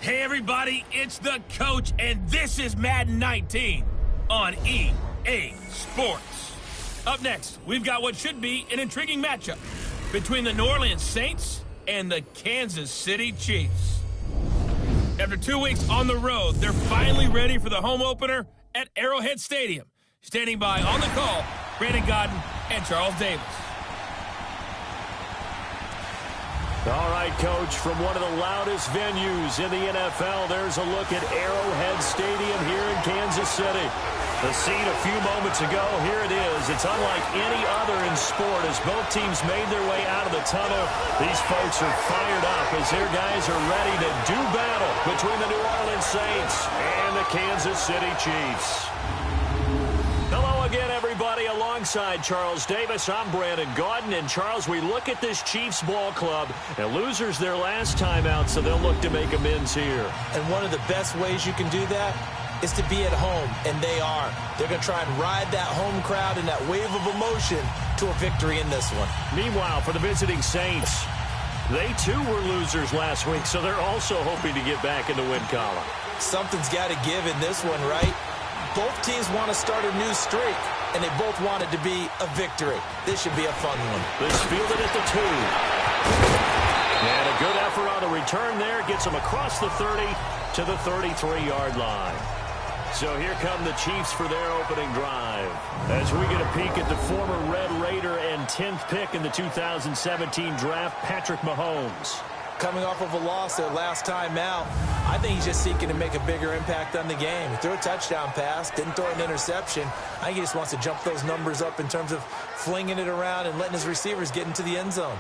Hey everybody, it's the coach, and this is Madden 19 on EA Sports. Up next, we've got what should be an intriguing matchup between the New Orleans Saints and the Kansas City Chiefs. After 2 weeks on the road, they're finally ready for the home opener at Arrowhead Stadium. Standing by on the call, Brandon Godden and Charles Davis. All right, Coach, from one of the loudest venues in the NFL, there's a look at Arrowhead Stadium here in Kansas City. The scene a few moments ago, here it is. It's unlike any other in sport as both teams made their way out of the tunnel. These folks are fired up as their guys are ready to do battle between the New Orleans Saints and the Kansas City Chiefs. Hello again, everybody. Alongside Charles Davis, I'm Brandon Godden. And, Charles, we look at this Chiefs ball club, and losers their last time out, so they'll look to make amends here. And one of the best ways you can do that is to be at home, and they are. They're going to try and ride that home crowd and that wave of emotion to a victory in this one. Meanwhile, for the visiting Saints, they, too, were losers last week, so they're also hoping to get back in the win column. Something's got to give in this one, right? Both teams want to start a new streak, and they both want it to be a victory. This should be a fun one. This fielded at the 2. And a good effort on the return there. Gets them across the 30 to the 33-yard line. So here come the Chiefs for their opening drive. As we get a peek at the former Red Raider and 10th pick in the 2017 draft, Patrick Mahomes. Coming off of a loss their last time out, I think he's just seeking to make a bigger impact on the game. He threw a touchdown pass, didn't throw an interception. I think he just wants to jump those numbers up in terms of flinging it around and letting his receivers get into the end zone.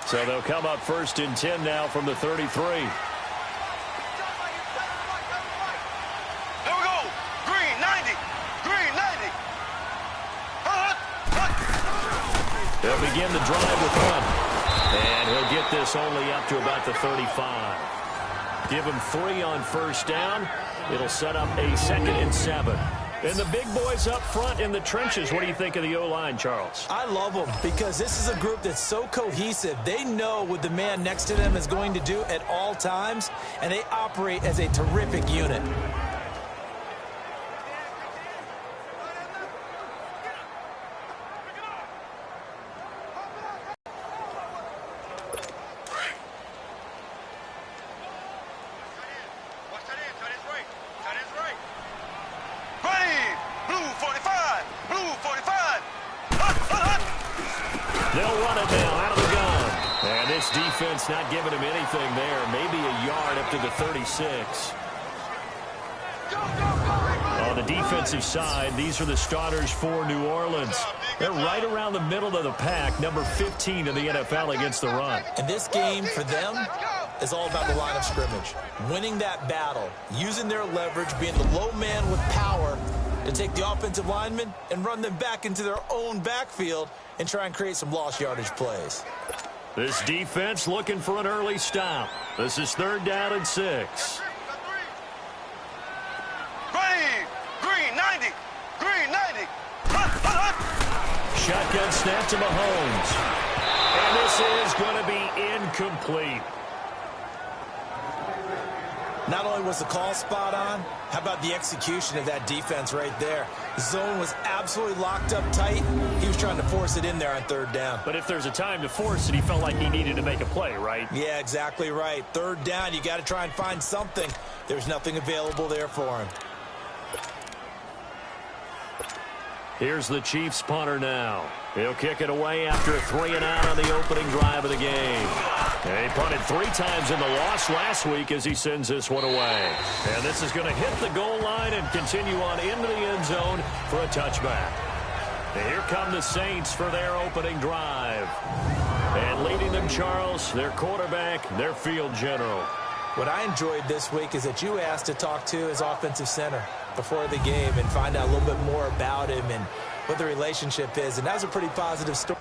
So they'll come up first and 10 now from the 33. Here we go. Green 90. Green 90. They'll begin the drive with one. And he'll get this only up to about the 35. Give him 3 on first down. It'll set up a 2nd and 7. And the big boys up front in the trenches. What do you think of the O-line, Charles? I love them because this is a group that's so cohesive. They know what the man next to them is going to do at all times, and they operate as a terrific unit. Defense not giving him anything there. Maybe a yard up to the 36. On the defensive side, these are the starters for New Orleans. They're right around the middle of the pack, number 15 in the NFL against the run. And this game for them is all about the line of scrimmage. Winning that battle, using their leverage, being the low man with power to take the offensive linemen and run them back into their own backfield and try and create some lost yardage plays. This defense looking for an early stop. This is 3rd down and 6. Green 90. Green 90. Shotgun snap to Mahomes. And this is going to be incomplete. Not only was the call spot on, how about the execution of that defense right there? The zone was absolutely locked up tight. He was trying to force it in there on 3rd down. But if there's a time to force it, he felt like he needed to make a play, right? Yeah, exactly right. 3rd down, you got to try and find something. There's nothing available there for him. Here's the Chiefs punter now. He'll kick it away after a 3-and-out on the opening drive of the game. And he punted 3 times in the loss last week as he sends this one away. And this is going to hit the goal line and continue on into the end zone for a touchback. And here come the Saints for their opening drive. And leading them, Charles, their quarterback, their field general. What I enjoyed this week is that you asked to talk to his offensive center before the game and find out a little bit more about him and what the relationship is. And that was a pretty positive story.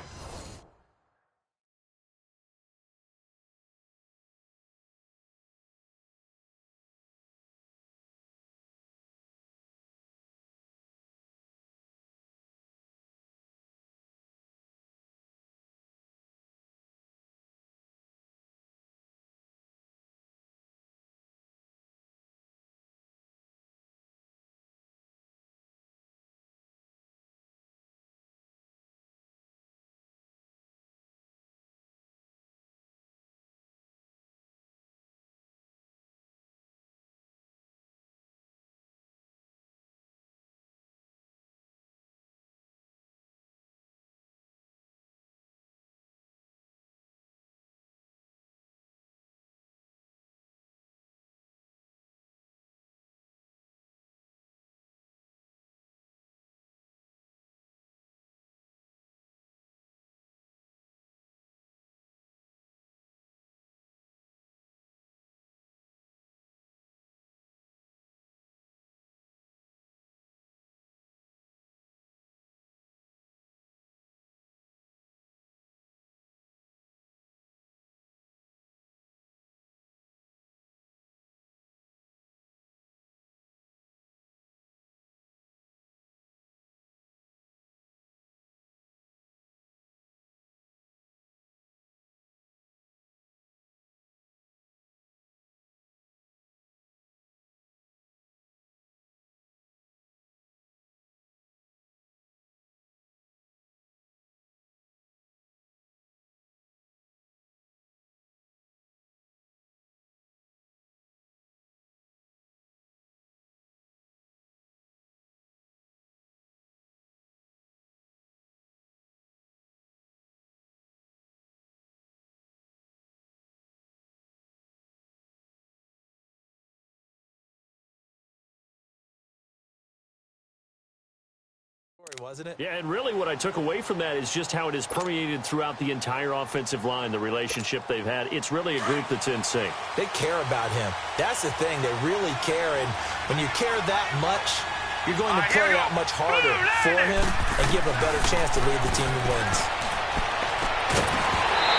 Wasn't it? Yeah, and really what I took away from that is just how it has permeated throughout the entire offensive line, the relationship they've had. It's really a group that's in sync. They care about him. That's the thing. They really care, and when you care that much, you're going to play that much harder for him and give him a better chance to lead the team to wins.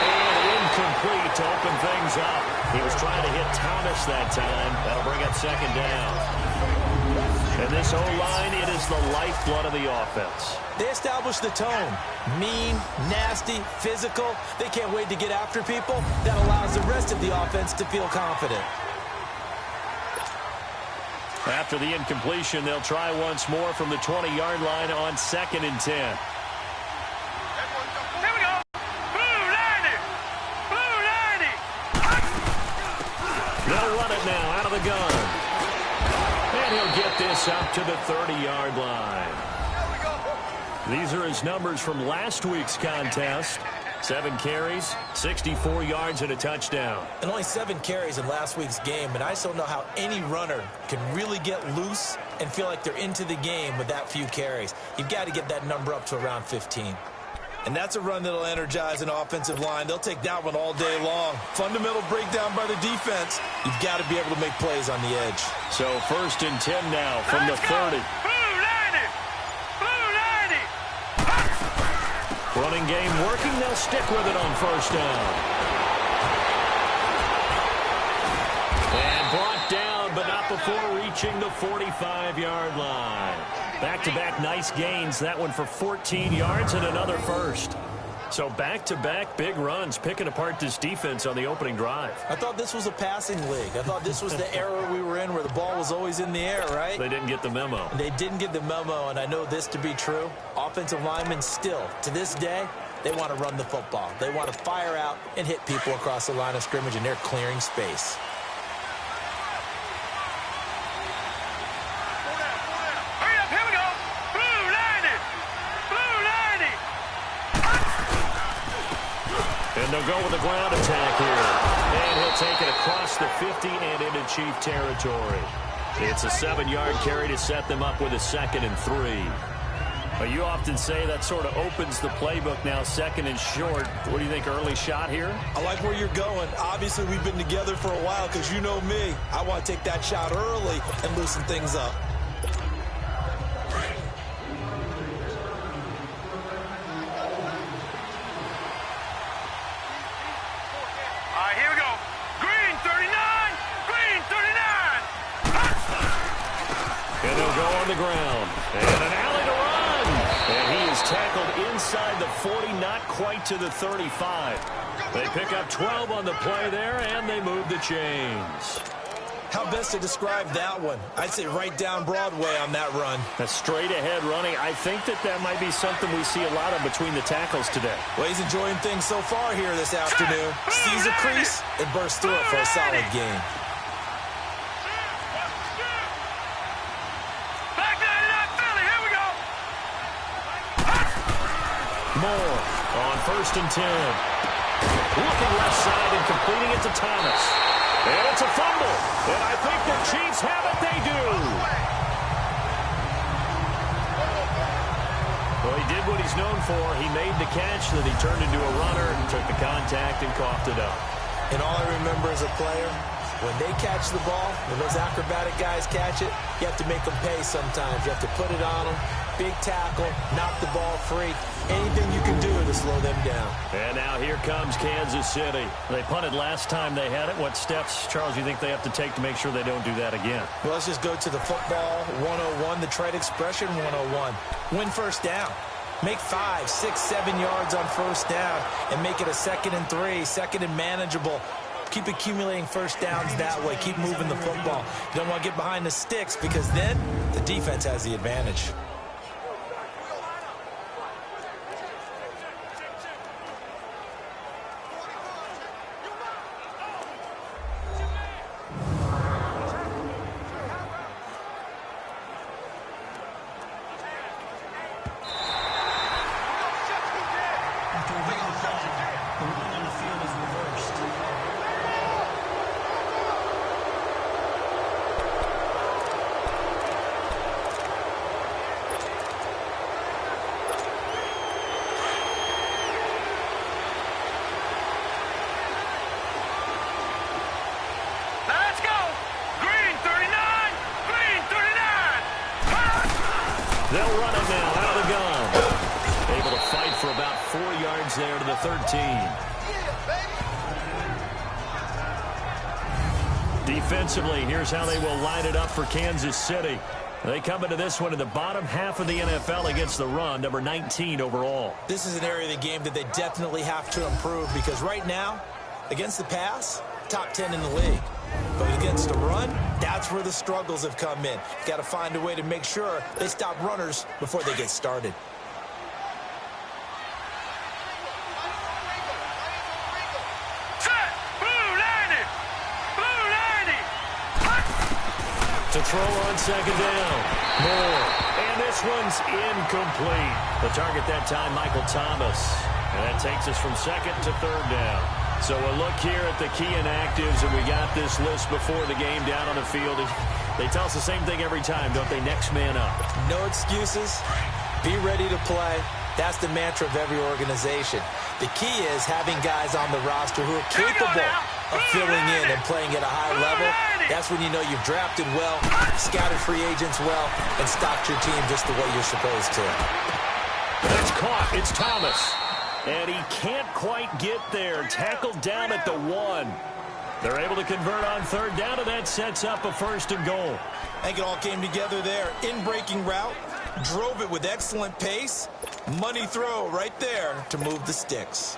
And incomplete to open things up. He was trying to hit Thomas that time. That'll bring up second down. And this O-line, it is the lifeblood of the offense. They establish the tone. Mean, nasty, physical. They can't wait to get after people. That allows the rest of the offense to feel confident. After the incompletion, they'll try once more from the 20-yard line on 2nd and 10. Here we go. Blue 90. Blue 90. They'll run it now out of the gun. And he'll get this up to the 30-yard line. These are his numbers from last week's contest. 7 carries, 64 yards, and a touchdown. And only 7 carries in last week's game, and I just don't know how any runner can really get loose and feel like they're into the game with that few carries. You've got to get that number up to around 15. And that's a run that'll energize an offensive line. They'll take that one all day long. Fundamental breakdown by the defense. You've got to be able to make plays on the edge. So 1st and 10 now from the 30. Running game working. They'll stick with it on 1st down. And brought down, but not before reaching the 45-yard line. Back-to-back nice gains. That one for 14 yards and another first. So back-to-back big runs, picking apart this defense on the opening drive. I thought this was a passing league. I thought this was the era we were in where the ball was always in the air, right? They didn't get the memo. They didn't get the memo, and I know this to be true. Offensive linemen still, to this day, they want to run the football. They want to fire out and hit people across the line of scrimmage, and they're clearing space. And they'll go with a ground attack here. And he'll take it across the 50 and into Chief territory. It's a 7-yard carry to set them up with a 2nd and 3. Well, you often say that sort of opens the playbook now, second and short. What do you think, early shot here? I like where you're going. Obviously, we've been together for a while because you know me. I want to take that shot early and loosen things up. All right, here we go. Green 39, green 39. And they'll go on the ground. And an alley to run. And he is tackled inside the 40, not quite to the 35. They pick up 12 on the play there, and they move the chains. How best to describe that one? I'd say right down Broadway on that run. A straight-ahead running. I think that might be something we see a lot of between the tackles today. Well, he's enjoying things so far here this afternoon. Sees a crease and bursts through it for a solid gain. Moore on 1st and 10. Looking left side and completing it to Thomas. And it's a fumble. And I think the Chiefs have it. They do. Well, he did what he's known for. He made the catch, then he turned into a runner and took the contact and coughed it up. And all I remember as a player, when they catch the ball, when those acrobatic guys catch it, you have to make them pay sometimes. You have to put it on them. Big tackle, knock the ball free. Anything you can do to slow them down. And now here comes Kansas City. They punted last time they had it. What steps, Charles, do you think they have to take to make sure they don't do that again? Well, let's just go to the football 101, the trite expression 101. Win first down. Make 5, 6, 7 yards on first down and make it a 2nd and 3, 2nd and manageable. Keep accumulating first downs that way. Keep moving the football. You don't want to get behind the sticks because then the defense has the advantage. They'll run it now out of the gun. Able to fight for about 4 yards there to the 13. Defensively, here's how they will line it up for Kansas City. They come into this one in the bottom half of the NFL against the run, number 19 overall. This is an area of the game that they definitely have to improve because right now, against the pass, top 10 in the league. But against the run, that's where the struggles have come in. Got to find a way to make sure they stop runners before they get started. Set! Blue 90! Blue 90! To throw on second down. Moore. And this one's incomplete. The target that time, Michael Thomas. And that takes us from second to third down. So a look here at the key inactives, and we got this list before the game down on the field. They tell us the same thing every time, don't they? Next man up. No excuses. Be ready to play. That's the mantra of every organization. The key is having guys on the roster who are capable of filling in and playing at a high level. That's when you know you've drafted well, scouted free agents well, and stocked your team just the way you're supposed to. That's caught. It's Thomas. And he can't quite get there. Tackled down at the 1. They're able to convert on third down, and that sets up a 1st and goal. I think it all came together there. In-breaking route, drove it with excellent pace. Money throw right there to move the sticks.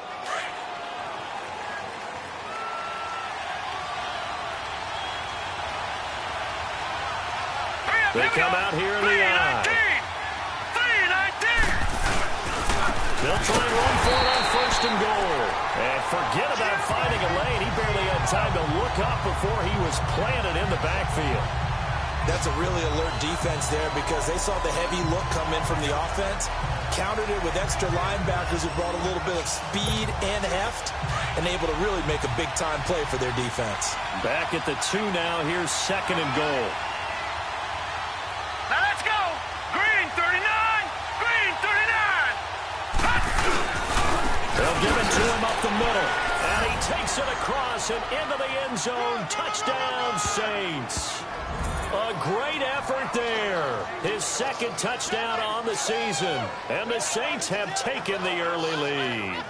They come out here in the eye. 3-19! They'll try and run for it on 1st and goal. And forget about finding a lane. He barely had time to look up before he was planted in the backfield. That's a really alert defense there because they saw the heavy look come in from the offense, countered it with extra linebackers who brought a little bit of speed and heft, and able to really make a big-time play for their defense. Back at the 2 now. Here's 2nd and goal. Now let's go! Green 39! Green up the middle. And he takes it across and into the end zone. Touchdown, Saints. A great effort there. His second touchdown on the season. And the Saints have taken the early lead.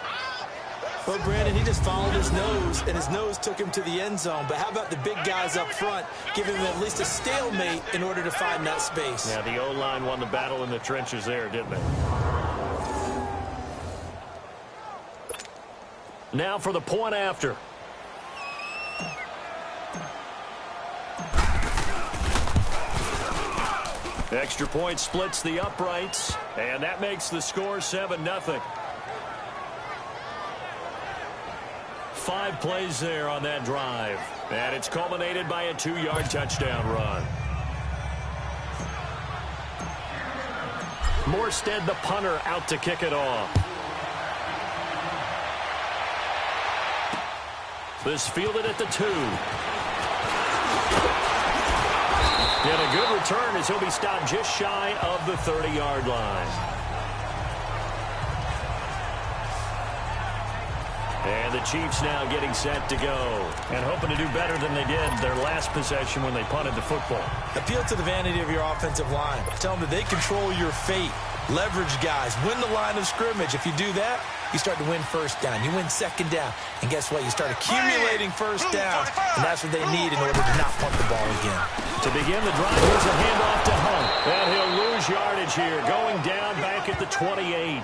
Well, Brandon, he just followed his nose, and his nose took him to the end zone. But how about the big guys up front, giving him at least a stalemate in order to find that space? Yeah, the O-line won the battle in the trenches there, didn't they? Now for the point after. Extra point splits the uprights, and that makes the score 7-0. 5 plays there on that drive, and it's culminated by a 2-yard touchdown run. Morstead, the punter, out to kick it off. This fielded at the 2. And a good return as he'll be stopped just shy of the 30-yard line. And the Chiefs now getting set to go and hoping to do better than they did their last possession when they punted the football. Appeal to the vanity of your offensive line. Tell them that they control your fate. Leverage guys. Win the line of scrimmage. If you do that, you start to win first down. You win second down. And guess what? You start accumulating first downs. And that's what they need in order to not punt the ball again. To begin the drive, here's a handoff to Hunt. And he'll lose yardage here, going down back at the 28.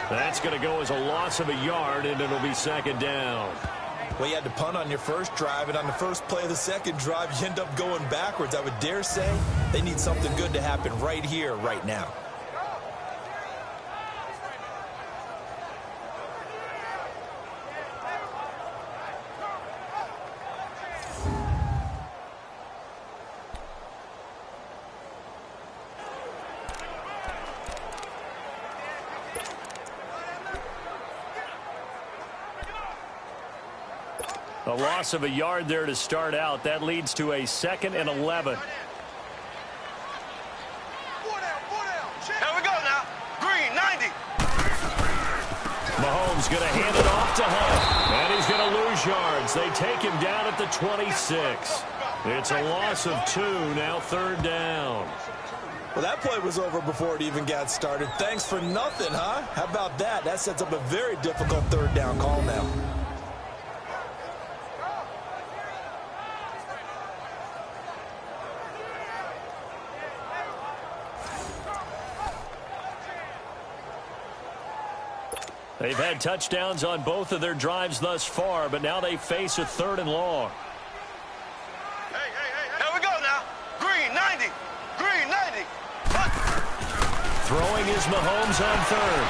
That's going to go as a loss of a yard, and it'll be second down. Well, you had to punt on your first drive, and on the first play of the second drive, you end up going backwards. I would dare say they need something good to happen right here, right now. A loss of a yard there to start out. That leads to a 2nd and 11. Here we go now. Green, 90. Mahomes going to hand it off to Hunt. And he's going to lose yards. They take him down at the 26. It's a loss of 2, now 3rd down. Well, that play was over before it even got started. Thanks for nothing, huh? How about that? That sets up a very difficult 3rd down call now. They've had touchdowns on both of their drives thus far, but now they face a 3rd and long. Hey. Here we go now. Green, 90. Green, 90. Throwing is Mahomes on 3rd.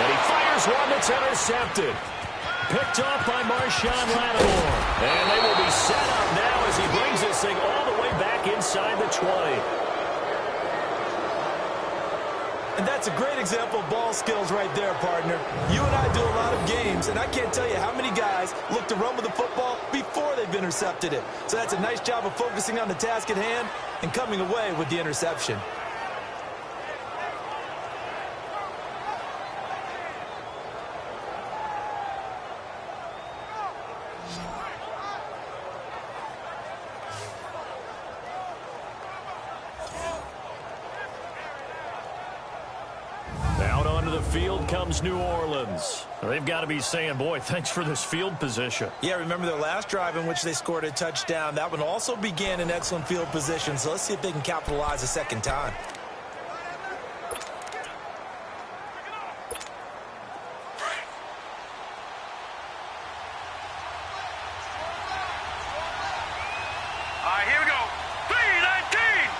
And he fires one that's intercepted. Picked off by Marshawn Lattimore. And they will be set up now as he brings this thing all the way back inside the 20. And that's a great example of ball skills right there, partner. You and I do a lot of games, and I can't tell you how many guys look to run with the football before they've intercepted it. So that's a nice job of focusing on the task at hand and coming away with the interception. Field comes New Orleans. They've got to be saying, boy, thanks for this field position. Yeah, remember their last drive in which they scored a touchdown. That one also began in excellent field position, so let's see if they can capitalize a second time. All right, here we go. 319.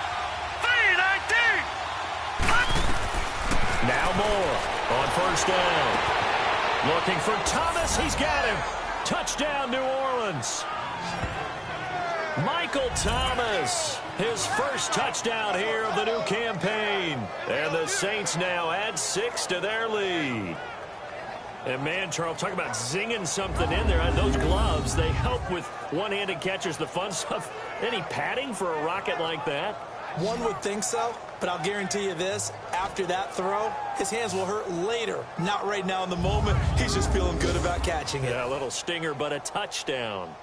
319. Now more. On 1st down. Looking for Thomas. He's got him. Touchdown, New Orleans. Michael Thomas. His first touchdown here of the new campaign. And the Saints now add 6 to their lead. And, man, Charles, talk about zinging something in there. And those gloves, they help with one-handed catches, the fun stuff. Any padding for a rocket like that? One would think so, But I'll guarantee you this, after that throw, his hands will hurt later. Not right now in the moment. He's just feeling good about catching it. Yeah, a little stinger, but a touchdown.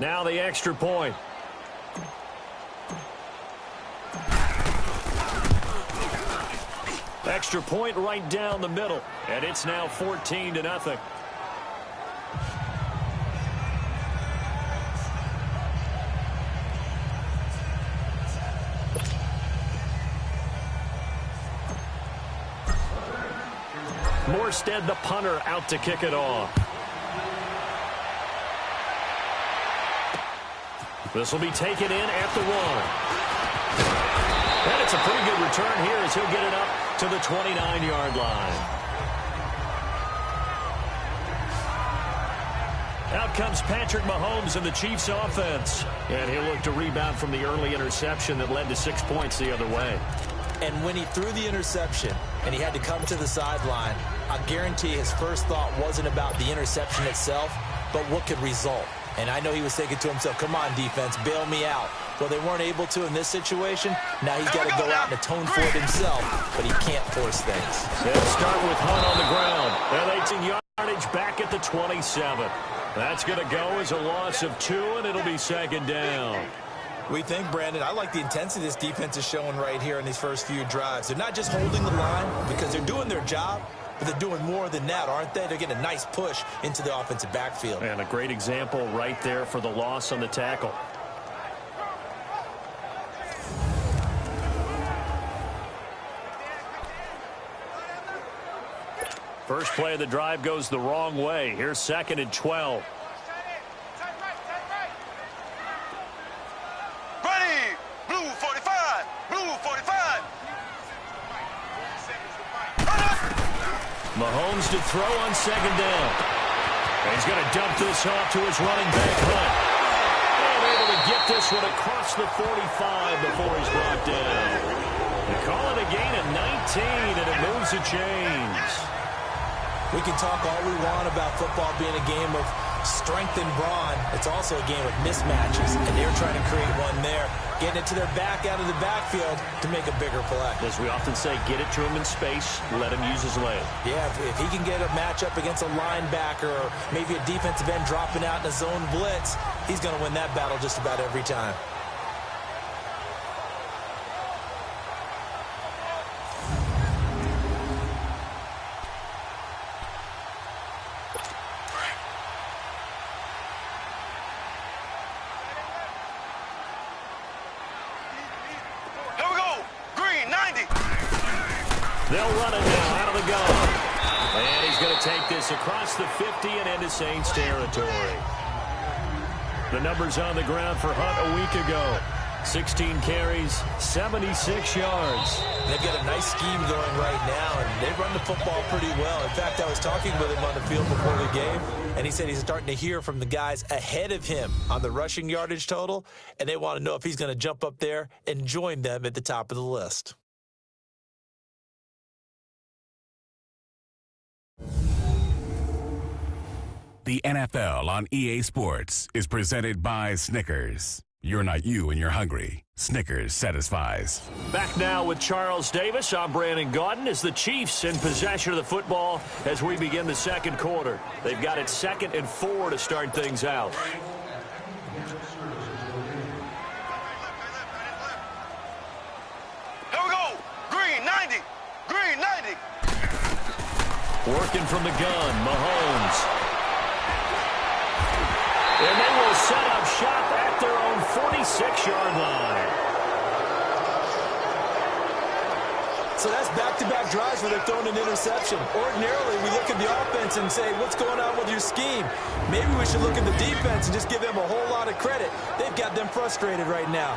Now the extra point. Extra point right down the middle, and it's now 14-0. Morstead, the punter, out to kick it off. This will be taken in at the 1. And it's a pretty good return here as he'll get it up to the 29-yard line. Out comes Patrick Mahomes in the Chiefs offense. And he'll look to rebound from the early interception that led to 6 points the other way. And when he threw the interception and he had to come to the sideline, I guarantee his first thought wasn't about the interception itself, but what could result. And I know he was thinking to himself, come on, defense, bail me out. Well, they weren't able to in this situation. Now he's got to go out and atone for it himself, but he can't force things. They'll start with Hunt on the ground. They're 18 yardage back at the 27. That's going to go as a loss of 2, and it'll be second down. We think, Brandon, I like the intensity this defense is showing right here in these first few drives. They're not just holding the line because they're doing their job, but they're doing more than that, aren't they? They're getting a nice push into the offensive backfield. And a great example right there for the loss on the tackle. First play of the drive goes the wrong way. Here's 2nd and 12. Ready, blue 45, blue 45. Mahomes to throw on 2nd down. And he's going to dump this off to his running back, Hunt. And able to get this one across the 45 before he's brought down. They call it a gain of 19, and it moves the chains. We can talk all we want about football being a game of strength and brawn. It's also a game of mismatches, and they're trying to create one there, getting it to their back out of the backfield to make a bigger play. As we often say, get it to him in space, let him use his leg. Yeah, if he can get a matchup against a linebacker or maybe a defensive end dropping out in a zone blitz, he's going to win that battle just about every time. They'll run it now out of the gun. And he's going to take this across the 50 and into Saints territory. The numbers on the ground for Hunt a week ago. 16 carries, 76 yards. They've got a nice scheme going right now, and they run the football pretty well. In fact, I was talking with him on the field before the game, and he said he's starting to hear from the guys ahead of him on the rushing yardage total, and they want to know if he's going to jump up there and join them at the top of the list. The NFL on EA Sports is presented by Snickers. You're not you and you're hungry. Snickers satisfies. Back now with Charles Davis. I'm Brandon Gaudin as the Chiefs in possession of the football as we begin the second quarter. They've got it 2nd and 4 to start things out. Here we go. Green 90. Green 90. Working from the gun, Mahomes. And they will set up shop at their own 46-yard line. So that's back-to-back drives where they're throwing an interception. Ordinarily, we look at the offense and say, what's going on with your scheme? Maybe we should look at the defense and just give them a whole lot of credit. They've got them frustrated right now.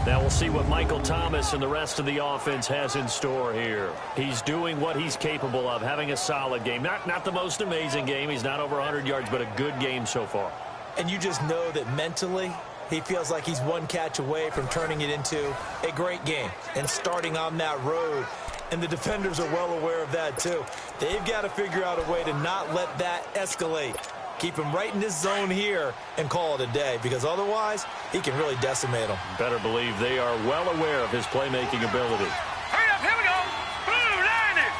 Now we'll see what Michael Thomas and the rest of the offense has in store here. He's doing what he's capable of, having a solid game. Not the most amazing game. He's not over 100 yards, but a good game so far. And you just know that mentally, he feels like he's one catch away from turning it into a great game and starting on that road. And the defenders are well aware of that, too. They've got to figure out a way to not let that escalate. Keep him right in this zone here and call it a day, because otherwise he can really decimate them. Better believe they are well aware of his playmaking ability. Hurry up, here we go. Blue, line it.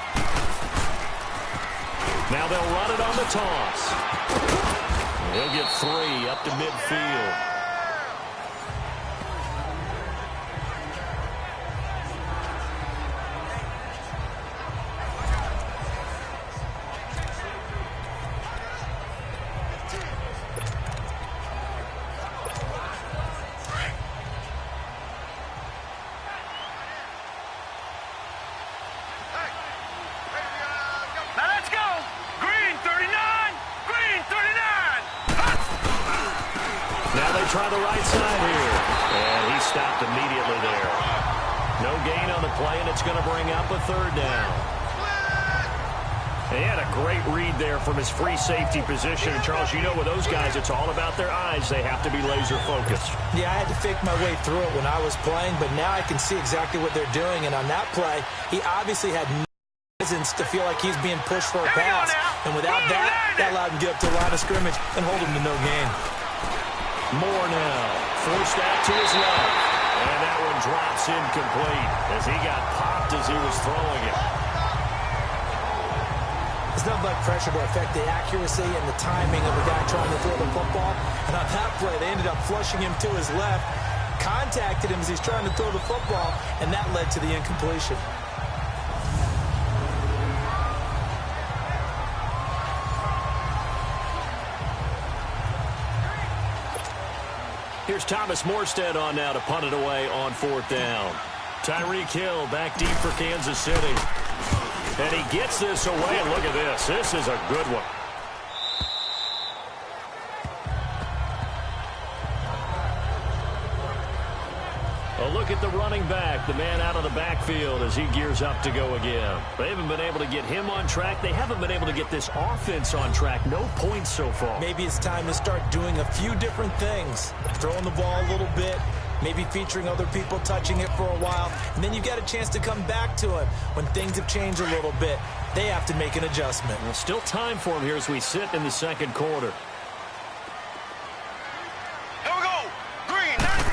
Now they'll run it on the toss. He'll get 3 up to midfield. Now let's go. Green 39. Green 39. Now they try the right side here. And he stopped immediately there. No gain on the play, and it's going to bring up a 3rd down. He had a great read there from his free safety position. And Charles, you know with those guys, it's all about their eyes. They have to be laser focused. Yeah, I had to fake my way through it when I was playing, but now I can see exactly what they're doing. And on that play, he obviously had no reasons to feel like he's being pushed for a pass. And without that allowed him to get up to the line of scrimmage and hold him to no gain. More now. Forced out to his left. And that one drops incomplete as he got popped as he was throwing it. There's nothing like pressure to affect the accuracy and the timing of a guy trying to throw the football. And on that play, they ended up flushing him to his left, contacted him as he's trying to throw the football, and that led to the incompletion. Here's Thomas Morstead on now to punt it away on 4th down. Tyreek Hill back deep for Kansas City. And he gets this away, and look at this. This is a good one. A look at the running back, the man out of the backfield as he gears up to go again. They haven't been able to get him on track. They haven't been able to get this offense on track. No points so far. Maybe it's time to start doing a few different things. Throwing the ball a little bit, maybe featuring other people touching it for a while, and then you get a chance to come back to it when things have changed a little bit. They have to make an adjustment. Well, still time for him here as we sit in the 2nd quarter. Here we go. Green 90.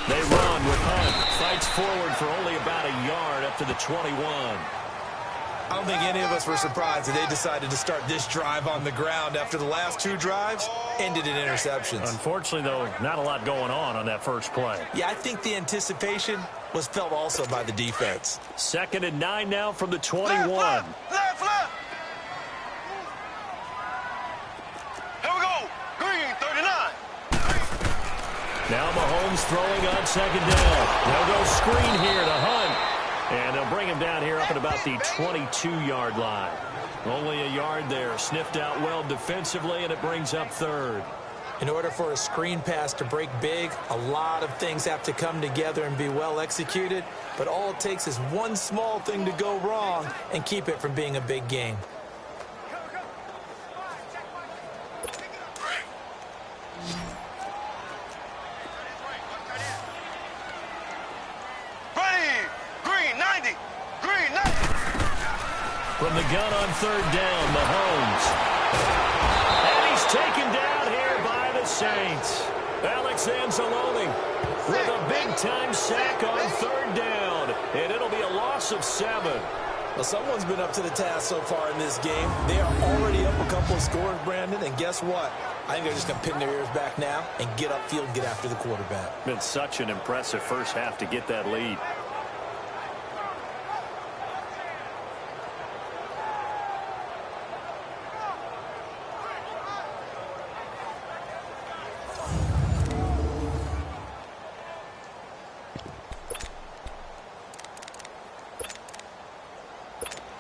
They run with Hunt. Fights forward for only about a yard up to the 21. I don't think any of us were surprised that they decided to start this drive on the ground after the last 2 drives ended in interceptions. Unfortunately, though, not a lot going on that first play. Yeah, I think the anticipation was felt also by the defense. 2nd and 9 now from the 21. Left. Here we go. Green 39. Now Mahomes throwing on 2nd down. They'll go screen here to Hunt. And they'll bring him down here up at about the 22-yard line. Only a yard there. Sniffed out well defensively, and it brings up 3rd. In order for a screen pass to break big, a lot of things have to come together and be well executed. But all it takes is one small thing to go wrong and keep it from being a big game. From the gun on 3rd down, Mahomes. And he's taken down here by the Saints. Alex Anzalone with a big-time sack on 3rd down. And it'll be a loss of 7. Well, someone's been up to the task so far in this game. They are already up a couple of scores, Brandon, and guess what? I think they're just going to pin their ears back now and get upfield and get after the quarterback. Been such an impressive first half to get that lead.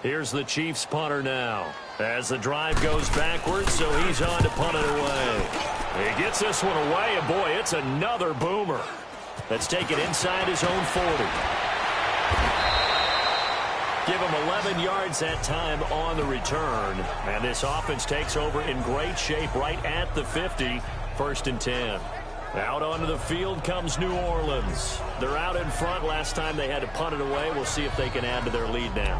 Here's the Chiefs punter now. As the drive goes backwards, so he's on to punt it away. He gets this one away, and boy, it's another boomer. That's taken inside his own 40. Give him 11 yards that time on the return. And this offense takes over in great shape right at the 50. 1st and 10. Out onto the field comes New Orleans. They're out in front. Last time they had to punt it away. We'll see if they can add to their lead now.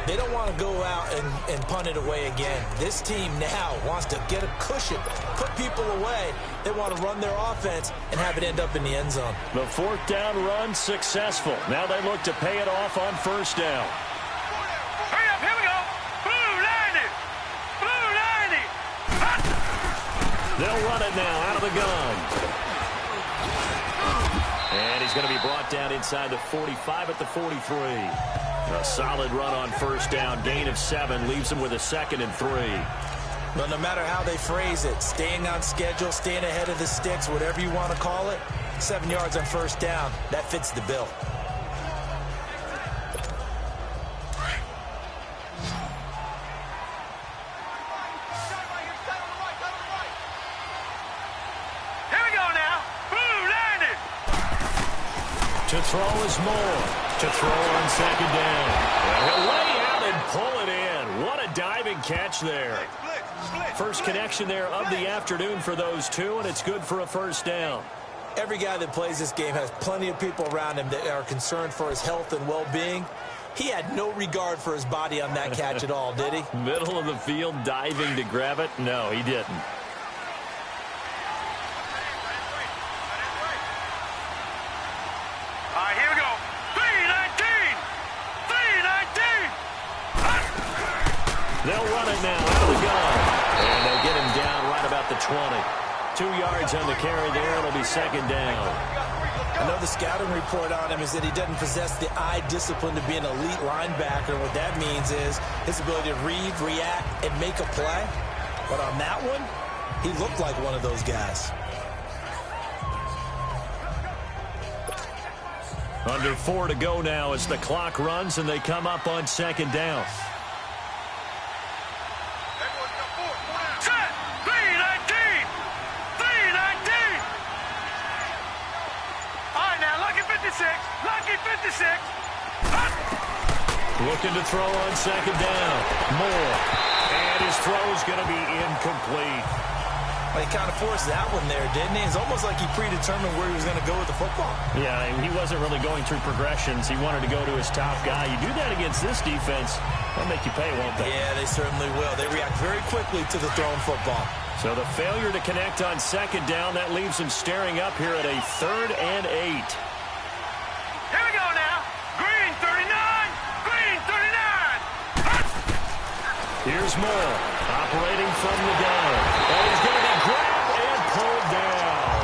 They don't want to go out and punt it away again. This team now wants to get a cushion, put people away. They want to run their offense and have it end up in the end zone. The 4th down run successful. Now they look to pay it off on 1st down. Hurry up, here we go. Blue 90. Blue 90. Hot. They'll run it now out of the gun. And he's going to be brought down inside the 45 at the 43. A solid run on 1st down. Gain of 7 leaves him with a 2nd and 3. But no matter how they phrase it, staying on schedule, staying ahead of the sticks, whatever you want to call it, 7 yards on 1st down, that fits the bill. Here we go now. Blue 90. To throw is Moore. To throw on 2nd down. And he'll lay out and pull it in. What a diving catch there. First connection there of the afternoon for those two, and it's good for a 1st down. Every guy that plays this game has plenty of people around him that are concerned for his health and well-being. He had no regard for his body on that catch at all, did he? Middle of the field, diving to grab it. No, he didn't. All right, here we go. 319. 319. They'll run it now out of the gun. And they'll get him down right about the 20. 2 yards on the carry there. It'll be 2nd down. I know the scouting report on him is that he doesn't possess the eye discipline to be an elite linebacker. What that means is his ability to read, react, and make a play. But on that one, he looked like one of those guys. Under 4 to go now as the clock runs and they come up on 2nd down. Set. 319. 319. All right, now, lucky 56. Lucky 56. Hot. Looking to throw on 2nd down. Moore. And his throw's going to be incomplete. Well, he kind of forced that one there, didn't he? It's almost like he predetermined where he was going to go with the football. Yeah, he wasn't really going through progressions. He wanted to go to his top guy. You do that against this defense, they'll make you pay, won't they? Yeah, they certainly will. They react very quickly to the thrown football. So the failure to connect on 2nd down, that leaves him staring up here at a 3rd and 8. Here we go now. Green 39. Green 39. Hot. Here's Moore, operating from the gun. And he's going to be grabbed and pulled down.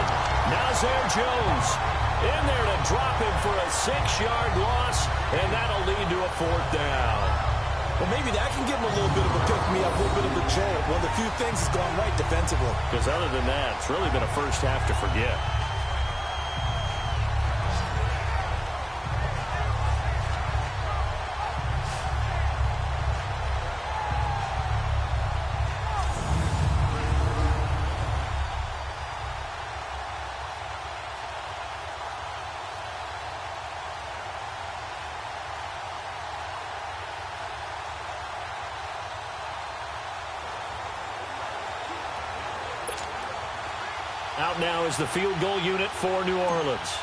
Nazir Jones in there to drop him for a 6-yard loss, and that'll lead to a 4th down. Well, maybe that can give him a little bit of a pick-me-up, a little bit of a jolt. One of the few things that's gone right defensively. Because other than that, it's really been a first half to forget. Out now is the field goal unit for New Orleans.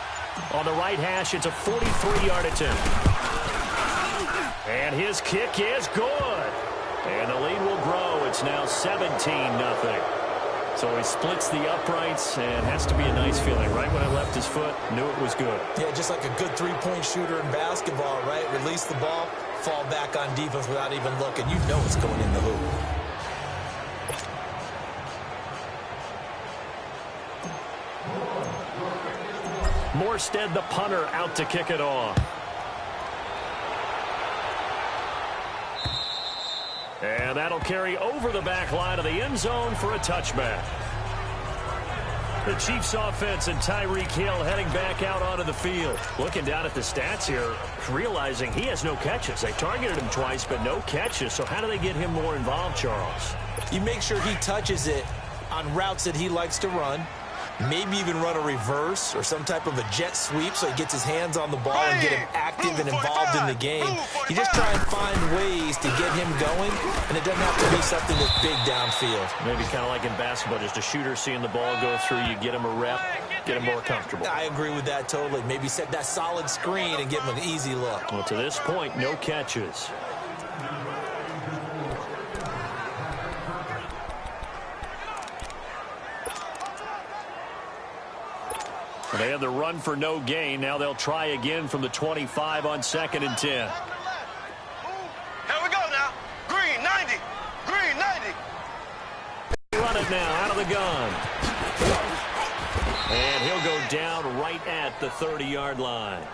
On the right hash, it's a 43-yard attempt. And his kick is good. And the lead will grow. It's now 17-0. So he splits the uprights, and has to be a nice feeling. Right when it left his foot, knew it was good. Yeah, just like a good three-point shooter in basketball, right? Release the ball, fall back on defense without even looking. You know it's going in the hoop. Morstead, the punter, out to kick it off. And that'll carry over the back line of the end zone for a touchback. The Chiefs offense and Tyreek Hill heading back out onto the field. Looking down at the stats here, realizing he has no catches. They targeted him twice, but no catches. So how do they get him more involved, Charles? You make sure he touches it on routes that he likes to run. Maybe even run a reverse or some type of a jet sweep so he gets his hands on the ball and get him active and involved in the game. You just try and find ways to get him going, and it doesn't have to be something that's big downfield. Maybe kind of like in basketball, just a shooter seeing the ball go through, you get him a rep, get him more comfortable. I agree with that totally. Maybe set that solid screen and give him an easy look. Well, to this point, no catches. They have the run for no gain. Now they'll try again from the 25 on 2nd and 10. Here we go now. Green 90. Green 90. Run it now out of the gun. And he'll go down right at the 30-yard line.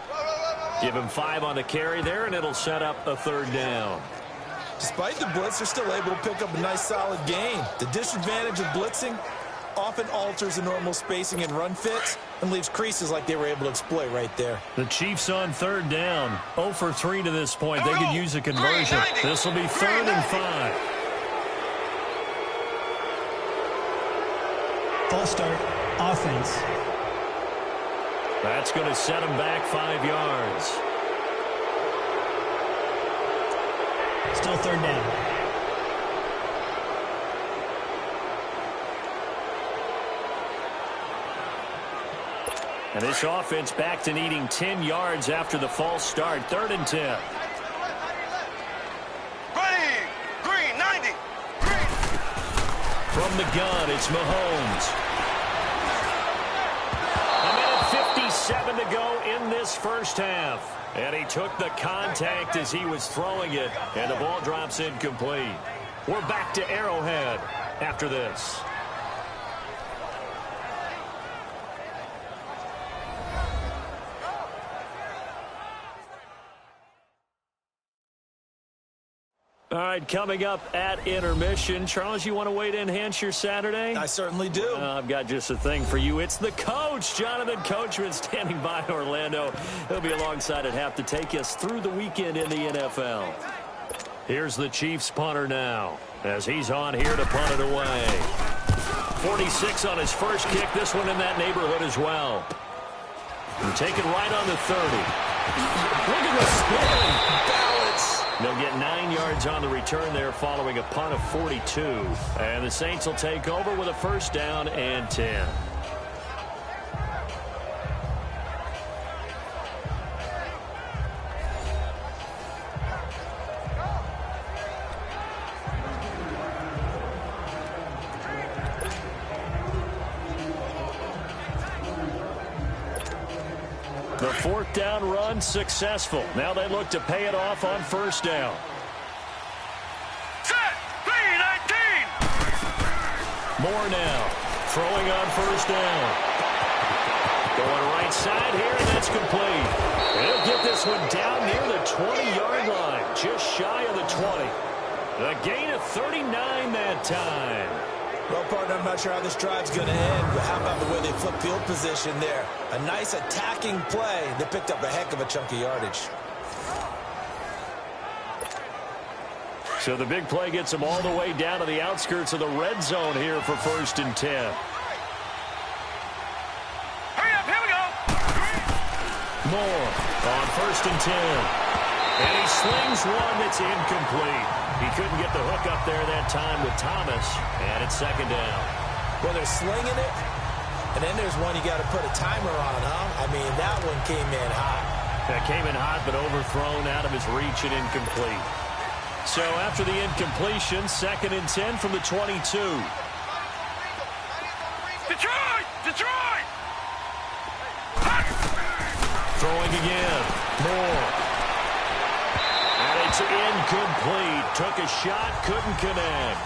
Give him 5 on the carry there, and it'll set up a 3rd down. Despite the blitz, they're still able to pick up a nice solid gain. The disadvantage of blitzing often alters the normal spacing and run fits and leaves creases like they were able to exploit right there. The Chiefs on 3rd down. 0 for 3 to this point. They could use a conversion. This will be 3rd and 5. False start, offense. That's going to set them back 5 yards. Still 3rd down. And this offense back to needing 10 yards after the false start. 3rd and 10. Ready. Green 90. Green. From the gun, it's Mahomes. A minute 57 to go in this first half. And he took the contact as he was throwing it. And the ball drops incomplete. We're back to Arrowhead after this. All right, coming up at intermission. Charles, you want to wait to enhance your Saturday? I certainly do. I've got just a thing for you. It's the coach, Jonathan Coachman, standing by Orlando. He'll be alongside at half to take us through the weekend in the NFL. Here's the Chiefs punter now as he's on here to punt it away. 46 on his first kick. This one in that neighborhood as well. And take it right on the 30. Look at the spin. Balance. They'll get 9 yards on the return there following a punt of 42. And the Saints will take over with a 1st down and 10. The 4th down run successful. Now they look to pay it off on 1st down. Set. 3-19. More now. Throwing on 1st down. Going right side here, and that's complete. He'll get this one down near the 20-yard line. Just shy of the 20. The gain of 39 that time. Well, partner, I'm not sure how this drive's going to end, but how about the way they flip field position there? A nice attacking play. They picked up a heck of a chunk of yardage. So the big play gets them all the way down to the outskirts of the red zone here for 1st and 10. Hurry up, here we go. More on 1st and 10. And he slings one that's incomplete. He couldn't get the hook up there that time with Thomas, and it's 2nd down. Well, they're slinging it, and then there's one you got to put a timer on, huh? I mean, that one came in hot. That came in hot, but overthrown out of his reach and incomplete. So after the incompletion, 2nd and 10 from the 22. Detroit! Detroit! Throwing again. More. It's incomplete. Took a shot, couldn't connect.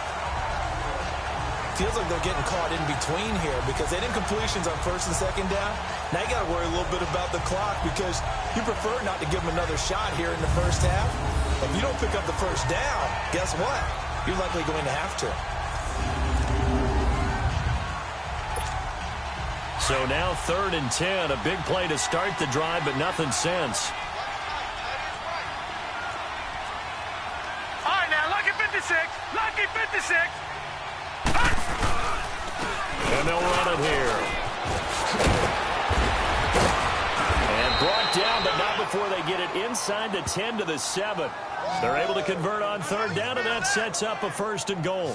Feels like they're getting caught in between here because they did completions on 1st and 2nd down. Now you got to worry a little bit about the clock because you prefer not to give them another shot here in the first half. If you don't pick up the 1st down, guess what? You're likely going to have to. So now 3rd and 10, a big play to start the drive, but nothing since. All right, now, lucky 56. Lucky 56. And they'll run it here. And brought down, but not before they get it inside the 10 to the 7. They're able to convert on 3rd down, and that sets up a 1st and goal.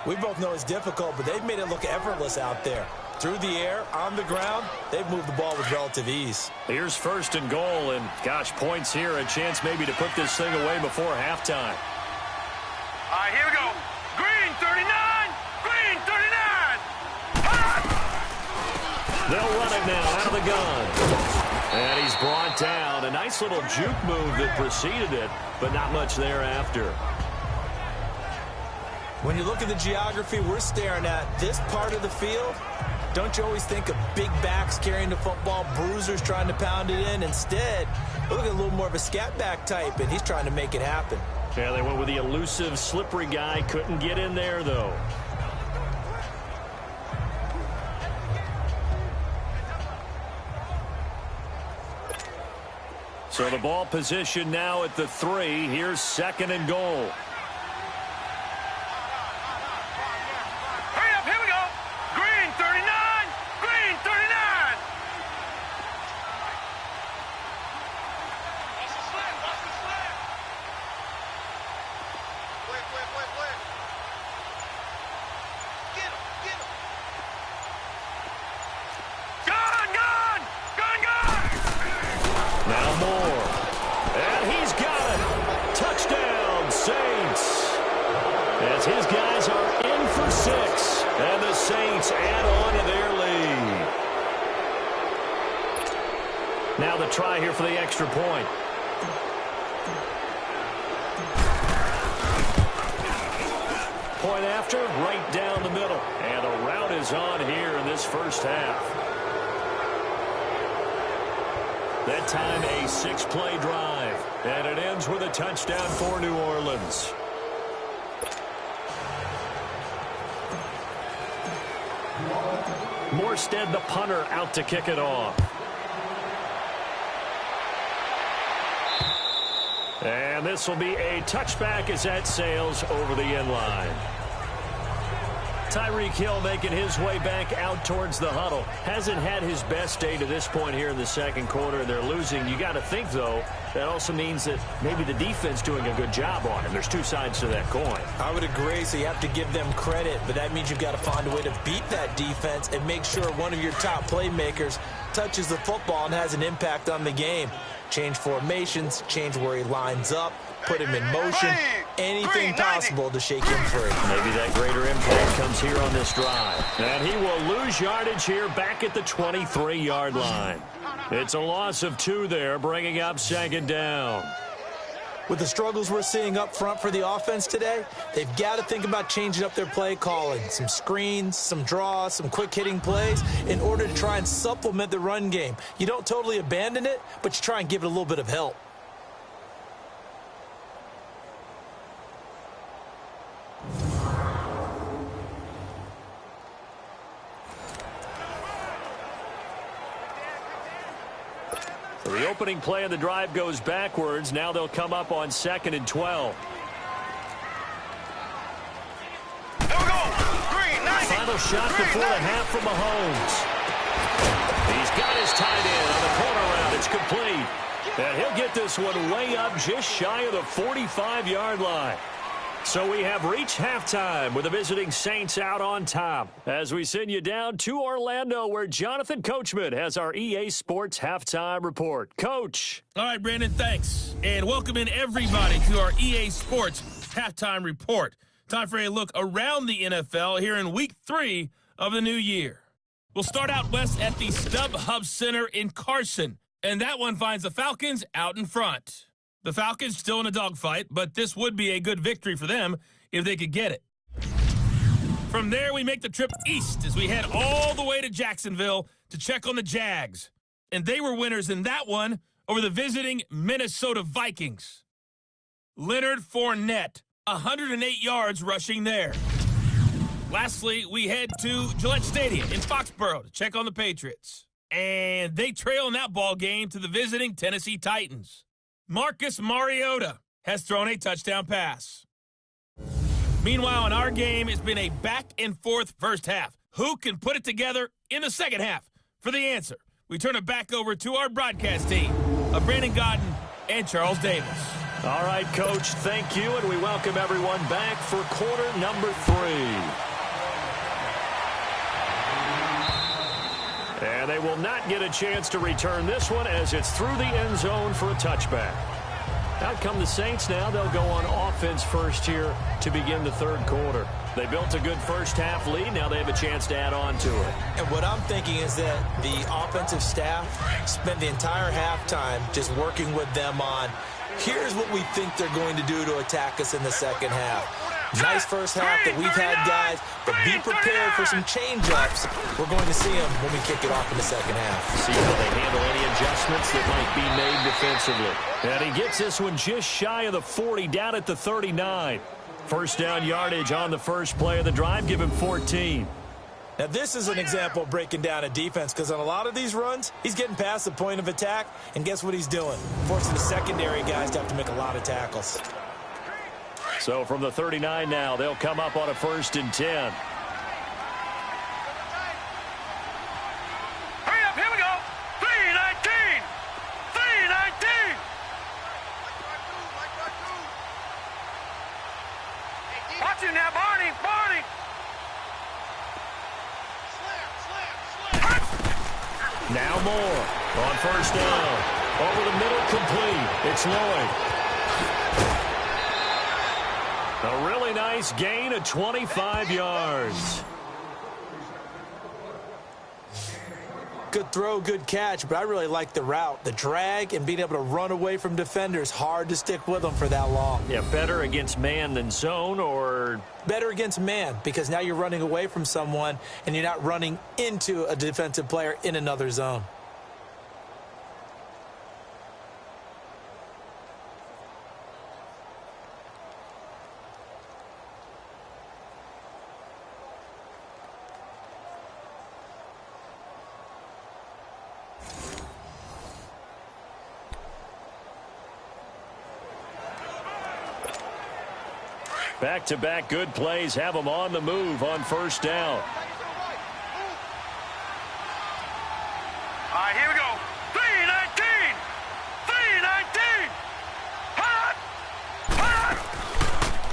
We both know it's difficult, but they've made it look effortless out there. Through the air, on the ground, they've moved the ball with relative ease. Here's 1st and goal, and gosh, points here, a chance maybe to put this thing away before halftime. All right, here we go. Green 39. Green 39. They'll run it now out of the gun. And he's brought down. A nice little juke move that preceded it, but not much thereafter. When you look at the geography we're staring at, this part of the field, don't you always think of big backs carrying the football, bruisers trying to pound it in? Instead, look at a little more of a scat back type, and he's trying to make it happen. Yeah, they went with the elusive, slippery guy. Couldn't get in there, though. So the ball position now at the 3. Here's 2nd and goal. Hurry up, here we go. Green 39. Green 39. Watch the slant. Watch the slant. Wait. Get him. Get him. Gun. Now more. And he's got it. Touchdown, Saints. As his guys are in for 6. And the Saints add on to their lead. Now the try here for the extra point. Point after, right down the middle. And the route is on here in this first half. That time a 6-play drive. And it ends with a touchdown for New Orleans. Morstead, the punter, out to kick it off. And this will be a touchback as that sails over the end line. Tyreek Hill making his way back out towards the huddle. Hasn't had his best day to this point here in the 2nd quarter. They're losing. You got to think, though, that also means that maybe the defense doing a good job on him. There's 2 sides to that coin. I would agree, so you have to give them credit, but that means you've got to find a way to beat that defense and make sure one of your top playmakers touches the football and has an impact on the game. Change formations, change where he lines up, put him in motion, anything possible to shake him free. Maybe that greater impact comes here on this drive. And he will lose yardage here back at the 23-yard line. It's a loss of 2 there, bringing up 2nd down. With the struggles we're seeing up front for the offense today, they've got to think about changing up their play calling. Some screens, some draws, some quick-hitting plays in order to try and supplement the run game. You don't totally abandon it, but you try and give it a little bit of help. The opening play of the drive goes backwards. Now they'll come up on 2nd and 12. There we go. Green 90. Final shot before the half from Mahomes. He's got his tight end on the corner route. It's complete. And he'll get this one way up just shy of the 45-yard line. So we have reached halftime with the visiting Saints out on top as we send you down to Orlando where Jonathan Coachman has our EA Sports Halftime Report. Coach. All right, Brandon, thanks. And welcome in everybody to our EA Sports Halftime Report. Time for a look around the NFL here in Week 3 of the new year. We'll start out west at the StubHub Center in Carson, and that one finds the Falcons out in front. The Falcons still in a dogfight, but this would be a good victory for them if they could get it. From there, we make the trip east as we head all the way to Jacksonville to check on the Jags. And they were winners in that one over the visiting Minnesota Vikings. Leonard Fournette, 108 yards rushing there. Lastly, we head to Gillette Stadium in Foxborough to check on the Patriots. And they trail in that ball game to the visiting Tennessee Titans. Marcus Mariota has thrown a touchdown pass. Meanwhile, in our game, it's been a back-and-forth first half. Who can put it together in the second half? For the answer, we turn it back over to our broadcast team of Brandon Godden and Charles Davis. All right, Coach, thank you, and we welcome everyone back for quarter number 3. And they will not get a chance to return this one as it's through the end zone for a touchback. Out come the Saints now. They'll go on offense first here to begin the third quarter. They built a good first half lead. Now they have a chance to add on to it. And what I'm thinking is that the offensive staff spent the entire halftime just working with them on, here's what we think they're going to do to attack us in the second half. Nice first half that we've had, guys, but be prepared for some change-ups. We're going to see them when we kick it off in the second half. See how they handle any adjustments that might be made defensively. And he gets this one just shy of the 40, down at the 39. First down yardage on the first play of the drive. Give him 14. Now, this is an example of breaking down a defense, because on a lot of these runs, he's getting past the point of attack, and guess what he's doing? Forcing the secondary guys to have to make a lot of tackles. So from the 39 now, they'll come up on a 1st and 10. Hurry up, here we go. 319. 319. Watch him now, Barney. Barney. Now more on first down. Over the middle, complete. It's Lloyd. A really nice gain of 25 yards. Good throw, good catch, but I really like the route. The drag and being able to run away from defenders, hard to stick with them for that long. Yeah, better against man than zone, or? Better against man, because now you're running away from someone and you're not running into a defensive player in another zone. Back-to-back good plays have them on the move on first down. All right, here we go. 319. 319. Hot. Hot.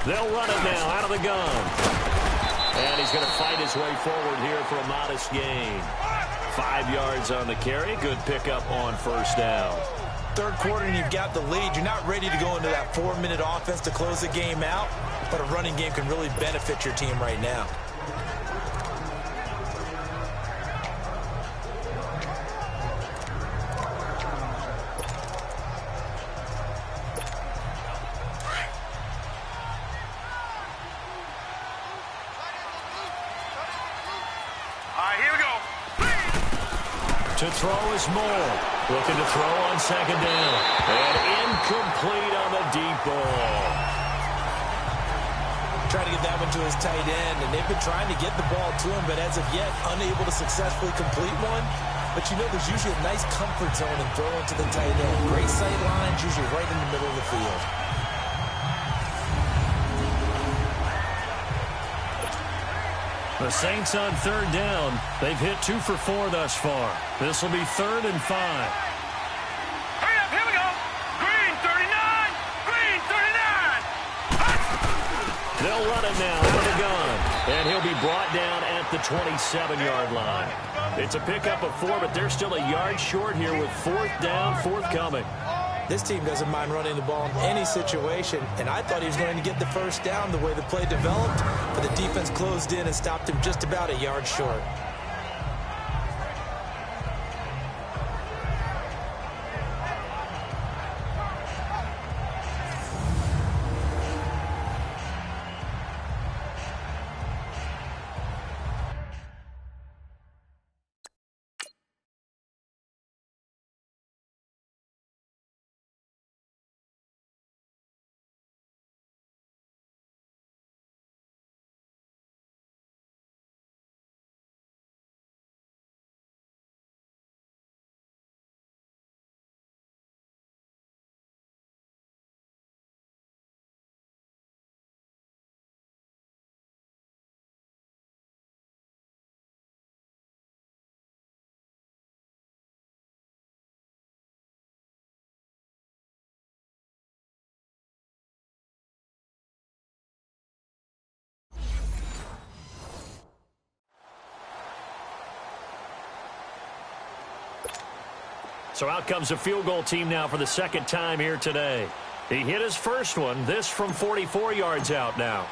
They'll run it now out of the gun. And he's going to fight his way forward here for a modest gain. 5 yards on the carry. Good pickup on first down. Third quarter and you've got the lead. You're not ready to go into that 4-minute offense to close the game out, but a running game can really benefit your team right now. All right, here we go. To throw is Moore. Looking to throw on second down. And incomplete on the deep ball. Trying to get that one to his tight end, and they've been trying to get the ball to him, but as of yet, unable to successfully complete one. But you know, there's usually a nice comfort zone in throwing to the tight end. Great sight lines, usually right in the middle of the field. The Saints on third down. They've hit 2 for 4 thus far. This will be 3rd and 5. Hurry up, here we go. Green 39. Green 39. They'll run it now out of the gun. And he'll be brought down at the 27-yard line. It's a pickup of 4, but they're still a yard short here with 4th down forthcoming. This team doesn't mind running the ball in any situation, and I thought he was going to get the first down the way the play developed, but the defense closed in and stopped him just about a yard short. So out comes the field goal team now for the second time here today. He hit his first one, this from 44 yards out now.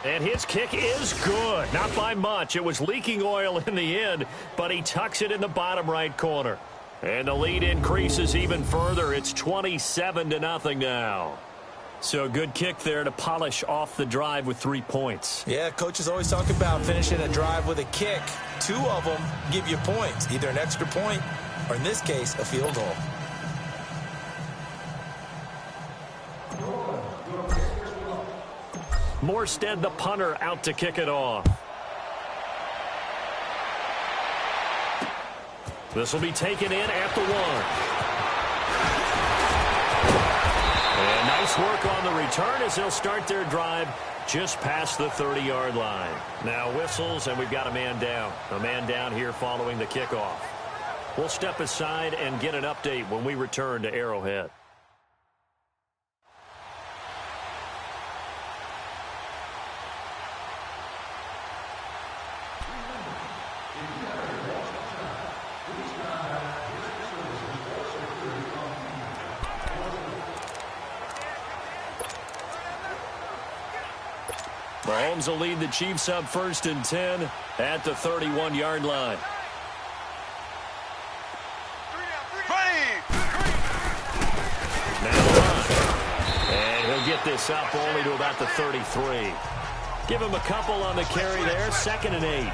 And his kick is good. Not by much. It was leaking oil in the end, but he tucks it in the bottom right corner. And the lead increases even further. It's 27-0 now. So a good kick there to polish off the drive with 3 points. Yeah, coaches always talk about finishing a drive with a kick. 2 of them give you points, either an extra point or, in this case, a field goal. Morstead, the punter, out to kick it off. This will be taken in at the 1. And nice work on the return as they'll start their drive just past the 30-yard line. Now whistles, and we've got a man down. A man down here following the kickoff. We'll step aside and get an update when we return to Arrowhead. Mahomes will lead the Chiefs up 1st and 10 at the 31-yard line. Now on. And he'll get this up only to about the 33. Give him a couple on the carry there. 2nd and 8.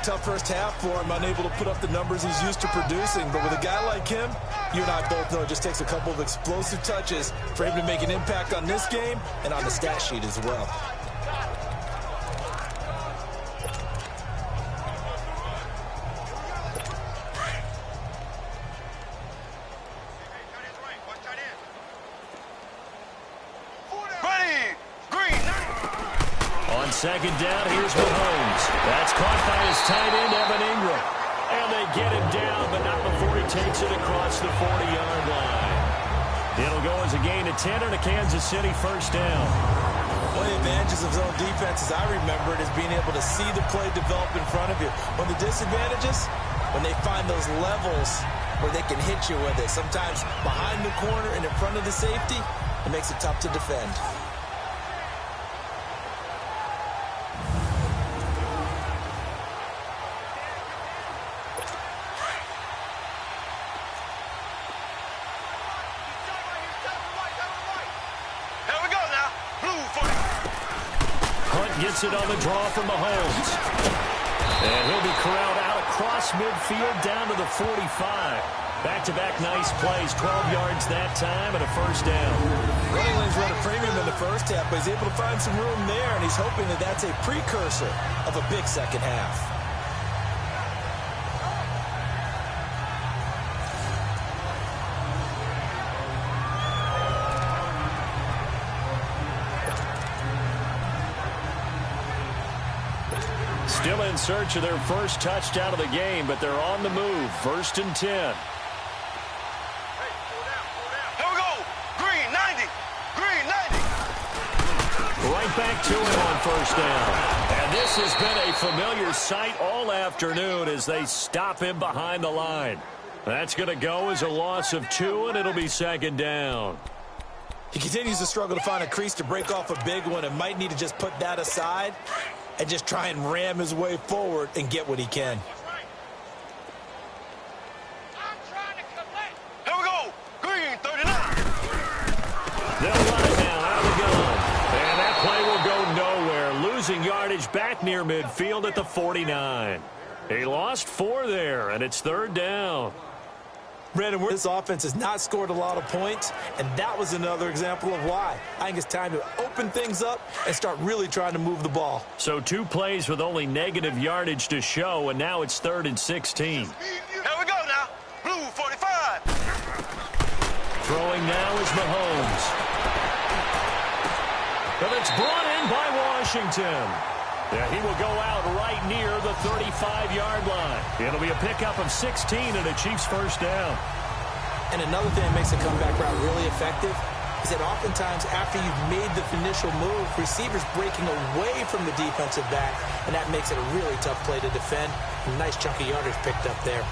Tough first half for him, unable to put up the numbers he's used to producing. But with a guy like him, you and I both know it just takes a couple of explosive touches for him to make an impact on this game and on the stat sheet as well. Second down, here's Mahomes. That's caught by his tight end, Evan Ingram. And they get him down, but not before he takes it across the 40-yard line. It'll go as a gain of 10 and a Kansas City first down. One of the advantages of zone defense, as I remember it, is being able to see the play develop in front of you. One of the disadvantages, when they find those levels where they can hit you with it. Sometimes behind the corner and in front of the safety, it makes it tough to defend. Gets it on the draw from Mahomes. And he'll be corralled out across midfield down to the 45. Back-to-back nice plays, 12 yards that time and a first down. Running lanes run a premium in the first half, but he's able to find some room there, and he's hoping that that's a precursor of a big second half. Still in search of their first touchdown of the game, but they're on the move. 1st and 10. Here we go. Green 90. Green 90. Right back to him on first down. And this has been a familiar sight all afternoon as they stop him behind the line. That's going to go as a loss of 2, and it'll be 2nd down. He continues to struggle to find a crease to break off a big one and might need to just put that aside and just try and ram his way forward and get what he can. Here we go. Green 39. They'll run it now out of the gun. And that play will go nowhere. Losing yardage back near midfield at the 49. He lost 4 there, and it's 3rd down. Brandon, this offense has not scored a lot of points, and that was another example of why. I think it's time to open things up and start really trying to move the ball. So 2 plays with only negative yardage to show, and now it's 3rd and 16. Here we go now. Blue 45. Throwing now is Mahomes. But it's brought in by Washington. Yeah, he will go out right near the 35-yard line. It'll be a pickup of 16 and a Chiefs first down. And another thing that makes the comeback route really effective, is that oftentimes after you've made the initial move, receivers breaking away from the defensive back, and that makes it a really tough play to defend. A nice chunk of yardage picked up there.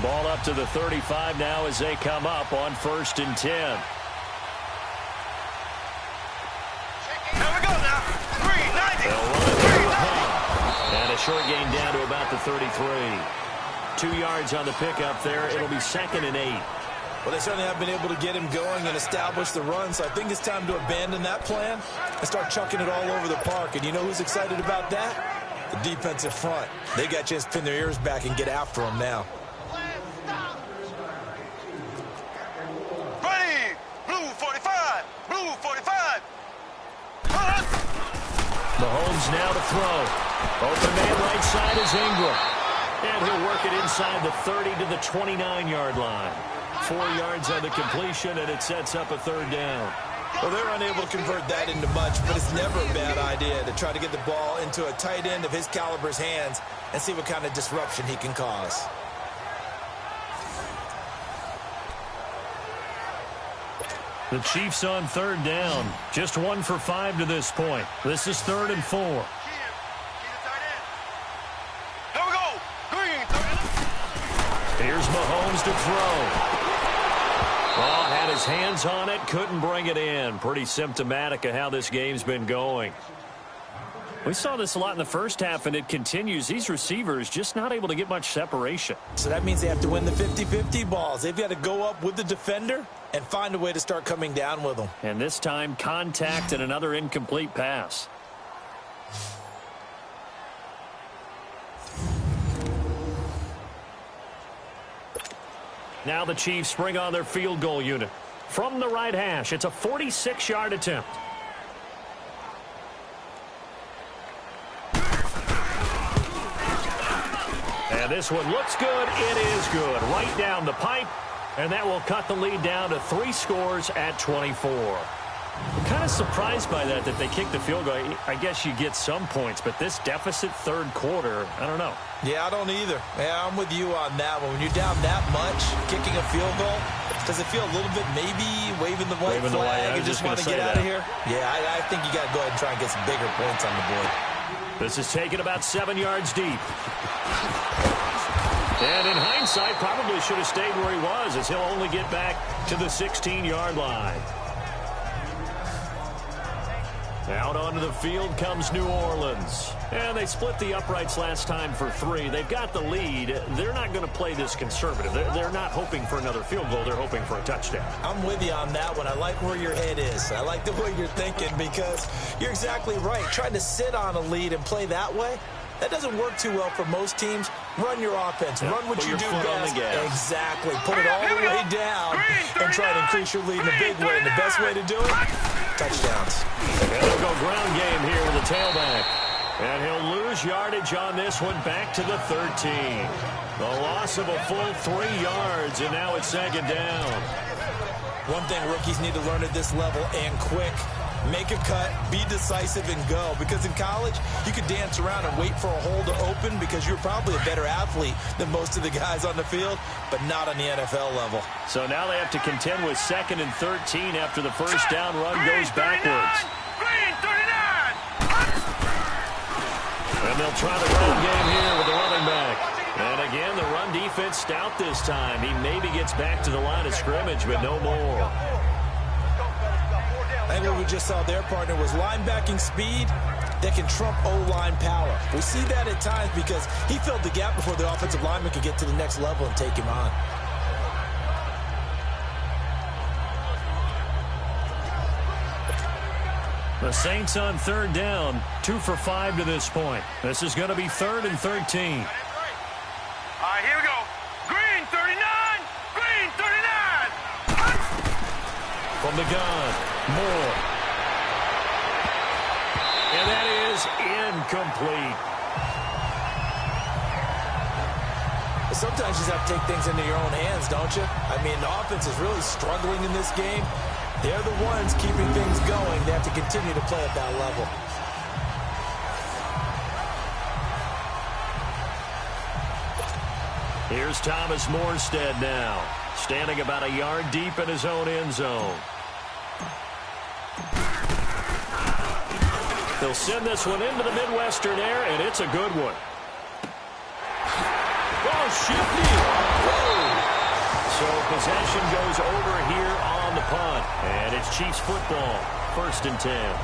Ball up to the 35 now as they come up on 1st and 10. Here we go now. 390. They'll run it through the punt. And a short gain down to about the 33. 2 yards on the pickup there. It'll be 2nd and 8. Well, they certainly have been able to get him going and establish the run, so I think it's time to abandon that plan and start chucking it all over the park. And you know who's excited about that? The defensive front. They got a chance to pin their ears back and get after him now. Ready. Blue 45. Blue 45. Mahomes now to throw. Open man right side is Ingram. And he'll work it inside the 30 to the 29-yard line. 4 yards on the completion, and it sets up a 3rd down. Well, they're unable to convert that into much, but it's never a bad idea to try to get the ball into a tight end of his caliber's hands and see what kind of disruption he can cause. The Chiefs on 3rd down. Just 1 for 5 to this point. This is 3rd and 4. Here we go. Green 30. Here's Mahomes to throw. Oh, had his hands on it, couldn't bring it in. Pretty symptomatic of how this game's been going. We saw this a lot in the first half, and it continues. These receivers just not able to get much separation. So that means they have to win the 50-50 balls. They've got to go up with the defender and find a way to start coming down with them. And this time, contact and another incomplete pass. Now the Chiefs bring on their field goal unit. From the right hash, it's a 46-yard attempt. And this one looks good. It is good. Right down the pipe. And that will cut the lead down to 3 scores at 24. I'm kind of surprised by that they kicked the field goal. I guess you get some points, but this deficit 3rd quarter, I don't know. Yeah, I don't either. Yeah, I'm with you on that one. When you're down that much, kicking a field goal, does it feel a little bit maybe waving the white flag and just want to get out of here? Yeah, I think you got to go ahead and try and get some bigger points on the board. This is taken about 7 yards deep. And in hindsight, probably should have stayed where he was, as he'll only get back to the 16-yard line. Out onto the field comes New Orleans. And they split the uprights last time for 3. They've got the lead. They're not going to play this conservative. They're not hoping for another field goal. They're hoping for a touchdown. I'm with you on that one. I like where your head is. I like the way you're thinking because you're exactly right. Trying to sit on a lead and play that way, that doesn't work too well for most teams. Run your offense. Yep. Run what Put you your do foot on best. the gas. Exactly. Put it all the way down and try to increase your lead in a big way. And the best way to do it, touchdowns. And they'll go ground game here with the tailback. And he'll lose yardage on this one back to the 13. The loss of a full 3 yards, and now it's 2nd down. One thing rookies need to learn at this level and quick. Make a cut, be decisive, and go. Because in college, you could dance around and wait for a hole to open because you're probably a better athlete than most of the guys on the field, but not on the NFL level. So now they have to contend with 2nd and 13 after the first down run goes backwards. Green 39. And they'll try the run game here with the running back. And again, the run defense stout this time. He maybe gets back to the line of scrimmage, but no more. I think what we just saw their partner was linebacking speed that can trump O-line power. We see that at times because he filled the gap before the offensive lineman could get to the next level and take him on. The Saints on 3rd down, 2 for 5 to this point. This is going to be 3rd and 13. All right, here we go. Green 39. Green 39. From the gun, Moore. And that is incomplete. Sometimes you just have to take things into your own hands, don't you? I mean, the offense is really struggling in this game. They're the ones keeping things going. They have to continue to play at that level. Here's Thomas Morstead now, standing about a yard deep in his own end zone. They'll send this one into the Midwestern air, and it's a good one. Oh, shifty. So possession goes over here on the punt, and it's Chiefs football, 1st and 10.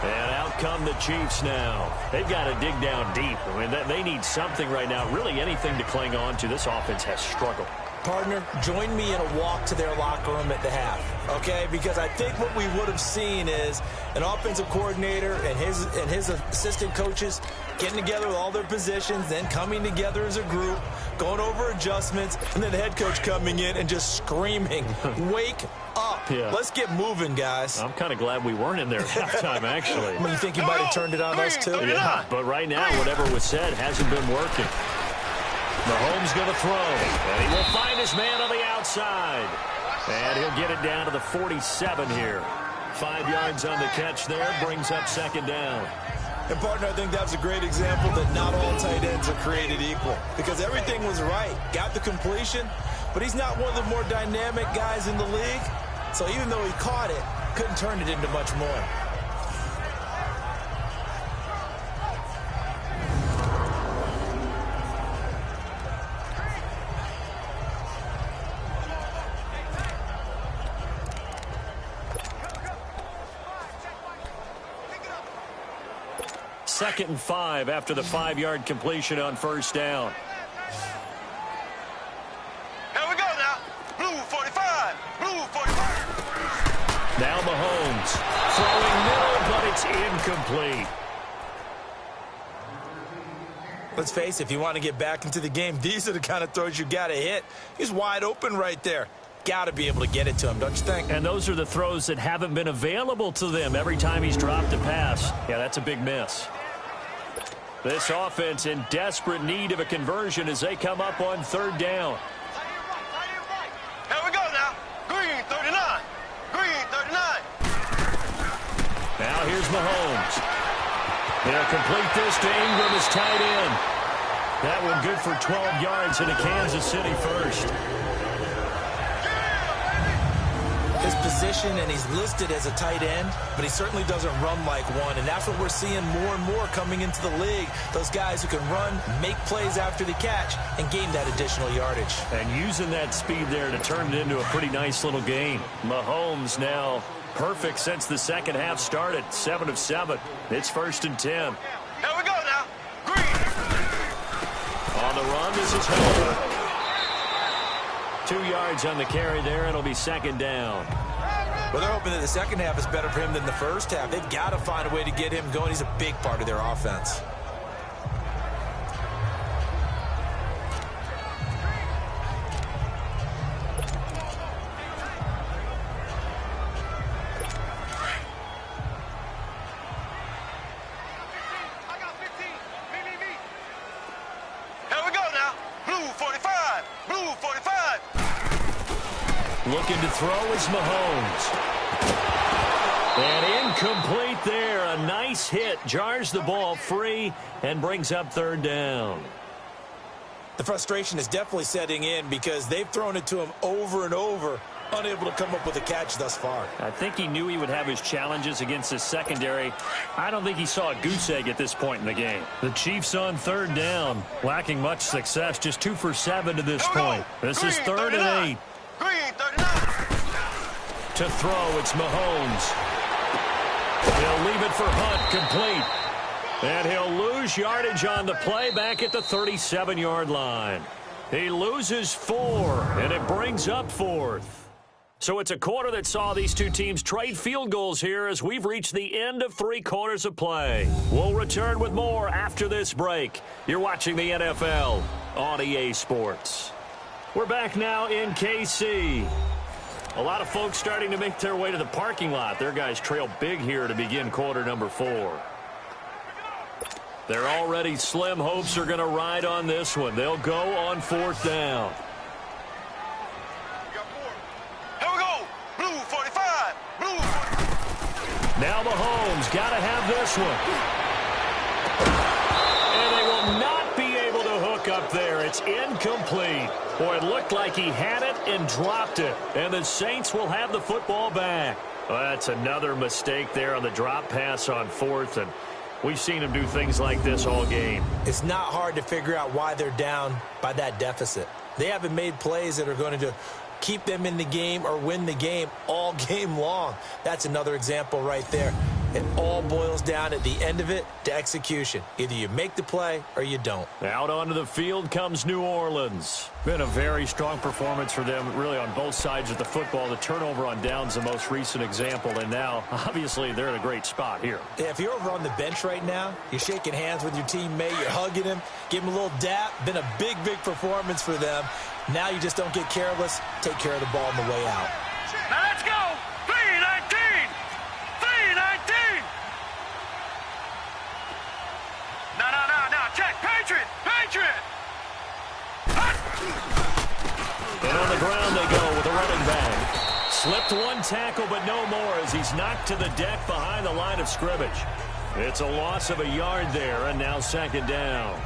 And out come the Chiefs now. They've got to dig down deep. I mean, they need something right now, really anything to cling on to. This offense has struggled. Partner, join me in a walk to their locker room at the half, okay? Because I think what we would have seen is an offensive coordinator and his assistant coaches getting together with all their positions, then coming together as a group, going over adjustments, and then the head coach coming in and just screaming, wake up. Yeah. Let's get moving, guys. I'm kind of glad we weren't in there at halftime, actually. You think he might have turned it on us, too? Yeah, but right now, whatever was said hasn't been working. Mahomes going to throw, and he will find his man on the outside. And he'll get it down to the 47 here. 5 yards on the catch there, brings up 2nd down. And, partner, I think that was a great example that not all tight ends are created equal. Because everything was right. Got the completion, but he's not one of the more dynamic guys in the league. So even though he caught it, couldn't turn it into much more. Second and 5 after the 5-yard completion on 1st down. Here we go now. Blue 45. Blue 45. Now Mahomes throwing middle, but it's incomplete. Let's face it, if you want to get back into the game, these are the kind of throws you got to hit. He's wide open right there. Got to be able to get it to him, don't you think? And those are the throws that haven't been available to them every time he's dropped a pass. Yeah, that's a big miss. This offense in desperate need of a conversion as they come up on 3rd down. Here we go now. Green 39. Green 39. Now here's Mahomes. He'll complete this to Ingram as tight end. That one good for 12 yards into Kansas City first. His position, and he's listed as a tight end, but he certainly doesn't run like one, and that's what we're seeing more and more coming into the league. Those guys who can run, make plays after the catch, and gain that additional yardage. And using that speed there to turn it into a pretty nice little gain. Mahomes now perfect since the second half started, 7 of 7. It's 1st and 10. Here we go now. Green. On the run, this is Hill. 2 yards on the carry there, and it'll be 2nd down. Well, they're hoping that the second half is better for him than the first half. They've got to find a way to get him going. He's a big part of their offense. Here we go now. Blue 45. Blue 45. Looking to throw is Mahomes. And incomplete there. A nice hit. Jars the ball free and brings up 3rd down. The frustration is definitely setting in because they've thrown it to him over and over, unable to come up with a catch thus far. I think he knew he would have his challenges against his secondary. I don't think he saw a goose egg at this point in the game. The Chiefs on 3rd down, lacking much success, just 2 for 7 to this point. This is 3rd and 8. Green 39. To throw, it's Mahomes. He'll leave it for Hunt, complete. And he'll lose yardage on the play back at the 37-yard line. He loses 4, and it brings up 4th. So it's a quarter that saw these two teams trade field goals here as we've reached the end of 3 quarters of play. We'll return with more after this break. You're watching the NFL on EA Sports. We're back now in KC. A lot of folks starting to make their way to the parking lot. Their guys trail big here to begin quarter number 4. They're already slim hopes are going to ride on this one. They'll go on 4th down. Here we go. Blue 45. Blue 45. Now Mahomes got to have this one. And they will not be able to hook up there. it's incomplete. Boy, it looked like he had it and dropped it. And the Saints will have the football back. Well, that's another mistake there on the drop pass on 4th. And we've seen him do things like this all game. It's not hard to figure out why they're down by that deficit. They haven't made plays that are going to keep them in the game or win the game all game long. That's another example right there. It all boils down at the end of it to execution. Either you make the play or you don't. Out onto the field comes New Orleans. Been a very strong performance for them, really, on both sides of the football. The turnover on downs, the most recent example, and now, obviously, they're in a great spot here. Yeah, if you're over on the bench right now, you're shaking hands with your teammate, you're hugging him, give him a little dap. Been a big, big performance for them. Now you just don't get careless. Take care of the ball on the way out. Now let's go. 3-19. 3-19. No. Check. Patriot. And on the ground they go with a running back. Slipped one tackle, but no more as he's knocked to the deck behind the line of scrimmage. It's a loss of a yard there, and now 2nd down.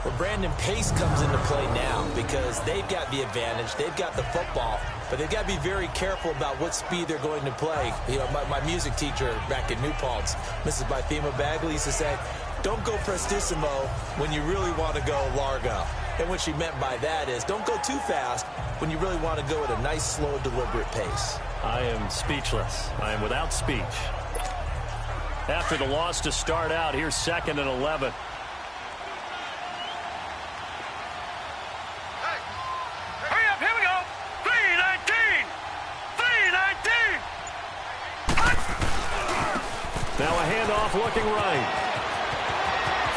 Well, Brandon, pace comes into play now because they've got the advantage. They've got the football, but they've got to be very careful about what speed they're going to play. You know, my music teacher back in New Paltz, Mrs. Bythema Bagley, used to say, don't go prestissimo when you really want to go largo. And what she meant by that is don't go too fast when you really want to go at a nice, slow, deliberate pace. I am speechless. I am without speech. After the loss to start out, here's 2nd and 11. Now a handoff looking right.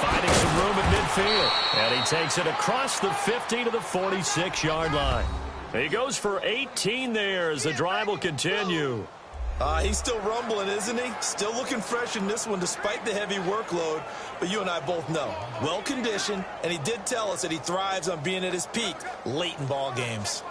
Finding some room at midfield. And he takes it across the 50 to the 46-yard line. He goes for 18 there as the drive will continue. He's still rumbling, isn't he? Still looking fresh in this one despite the heavy workload. But you and I both know, well-conditioned, and he did tell us that he thrives on being at his peak late in ball games.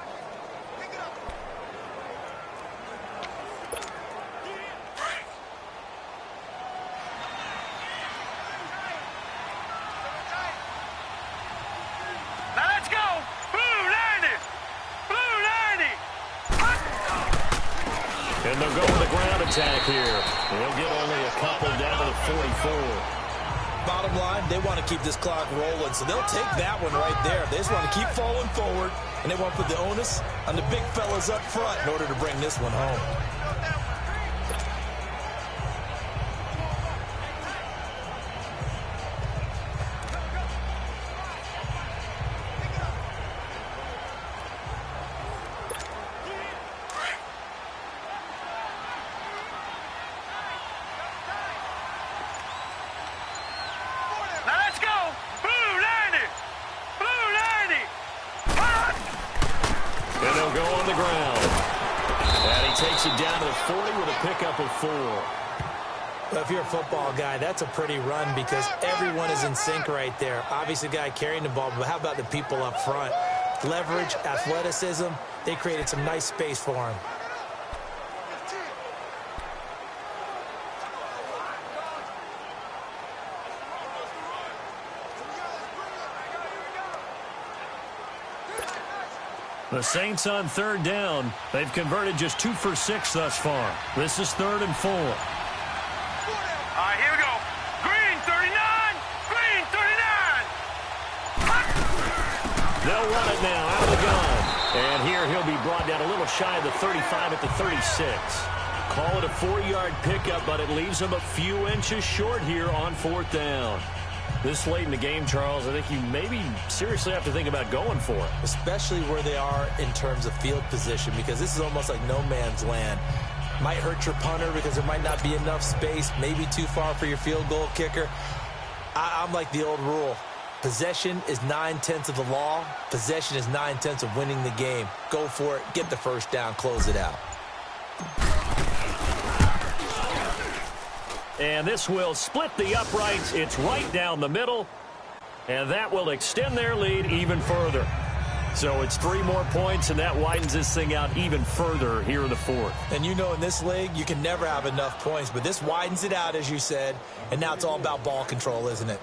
And they'll go with the ground attack here. They'll get only a couple down to the 44. Bottom line, they want to keep this clock rolling, so they'll take that one right there. They just want to keep falling forward, and they want to put the onus on the big fellas up front in order to bring this one home. Takes it down to the 40 with a pickup of 4. Well, if you're a football guy, that's a pretty run because everyone is in sync right there. Obviously, the guy carrying the ball, but how about the people up front? Leverage, athleticism, they created some nice space for him. The Saints on 3rd down. They've converted just 2 for 6 thus far. This is 3rd and 4. All right, here we go. Green 39. Green 39. They'll run it now out of the gun. And here he'll be brought down a little shy of the 35 at the 36. Call it a 4-yard pickup, but it leaves him a few inches short here on 4th down. This late in the game, Charles, I think you maybe seriously have to think about going for it. Especially where they are in terms of field position, because this is almost like no man's land. Might hurt your punter because there might not be enough space, maybe too far for your field goal kicker. I'm like the old rule. Possession is 9/10 of the law. Possession is 9/10 of winning the game. Go for it, get the first down, close it out. And this will split the uprights. It's right down the middle. And that will extend their lead even further. So it's 3 more points, and that widens this thing out even further here in the 4th. And you know in this league, you can never have enough points. But this widens it out, as you said. And now it's all about ball control, isn't it?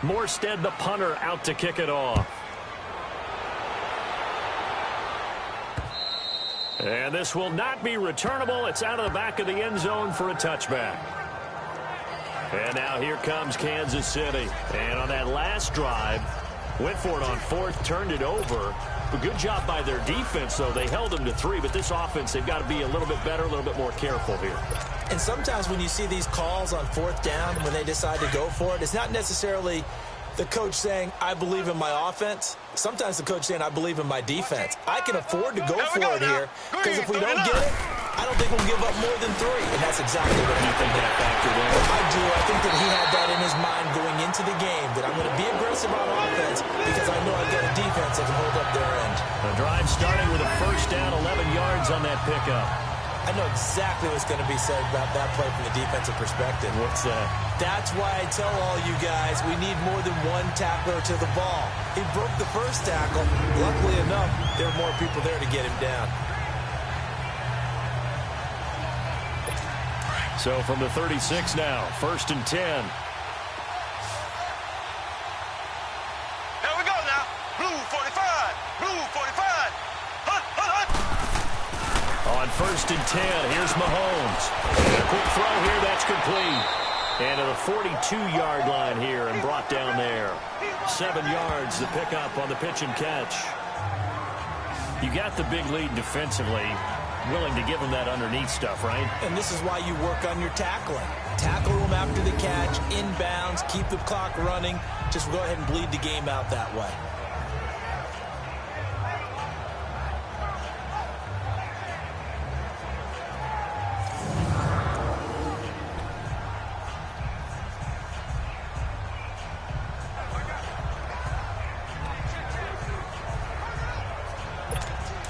Morstead, the punter, out to kick it off. And this will not be returnable. It's out of the back of the end zone for a touchback. And now here comes Kansas City. And on that last drive, went for it on fourth, turned it over. But good job by their defense, though. They held them to 3, but this offense, they've got to be a little bit better, a little bit more careful here. And sometimes when you see these calls on fourth down, when they decide to go for it, it's not necessarily the coach saying, I believe in my offense. Sometimes the coach saying, I believe in my defense. I can afford to go for it here, because if we don't get it, I don't think we'll give up more than 3. And that's exactly what You think that factored in? I do. I think that he had that in his mind going into the game, that I'm going to be aggressive on offense because I know I've got a defense that can hold up their end. The drive starting with a first down, 11 yards on that pickup. I know exactly what's going to be said about that play from the defensive perspective. What's that? That's why I tell all you guys we need more than one tackler to the ball. He broke the first tackle. Luckily enough, there were more people there to get him down. So from the 36 now, 1st and 10. Here we go now. Blue 45. Blue 45. Hunt, hunt, hunt. On 1st and 10, here's Mahomes. And a quick throw here, that's complete. And to the 42-yard line here and brought down there. 7 yards, the pickup on the pitch and catch. You got the big lead defensively. Willing to give them that underneath stuff, right? And this is why you work on your tackling. Tackle them after the catch, inbounds, keep the clock running. Just go ahead and bleed the game out that way.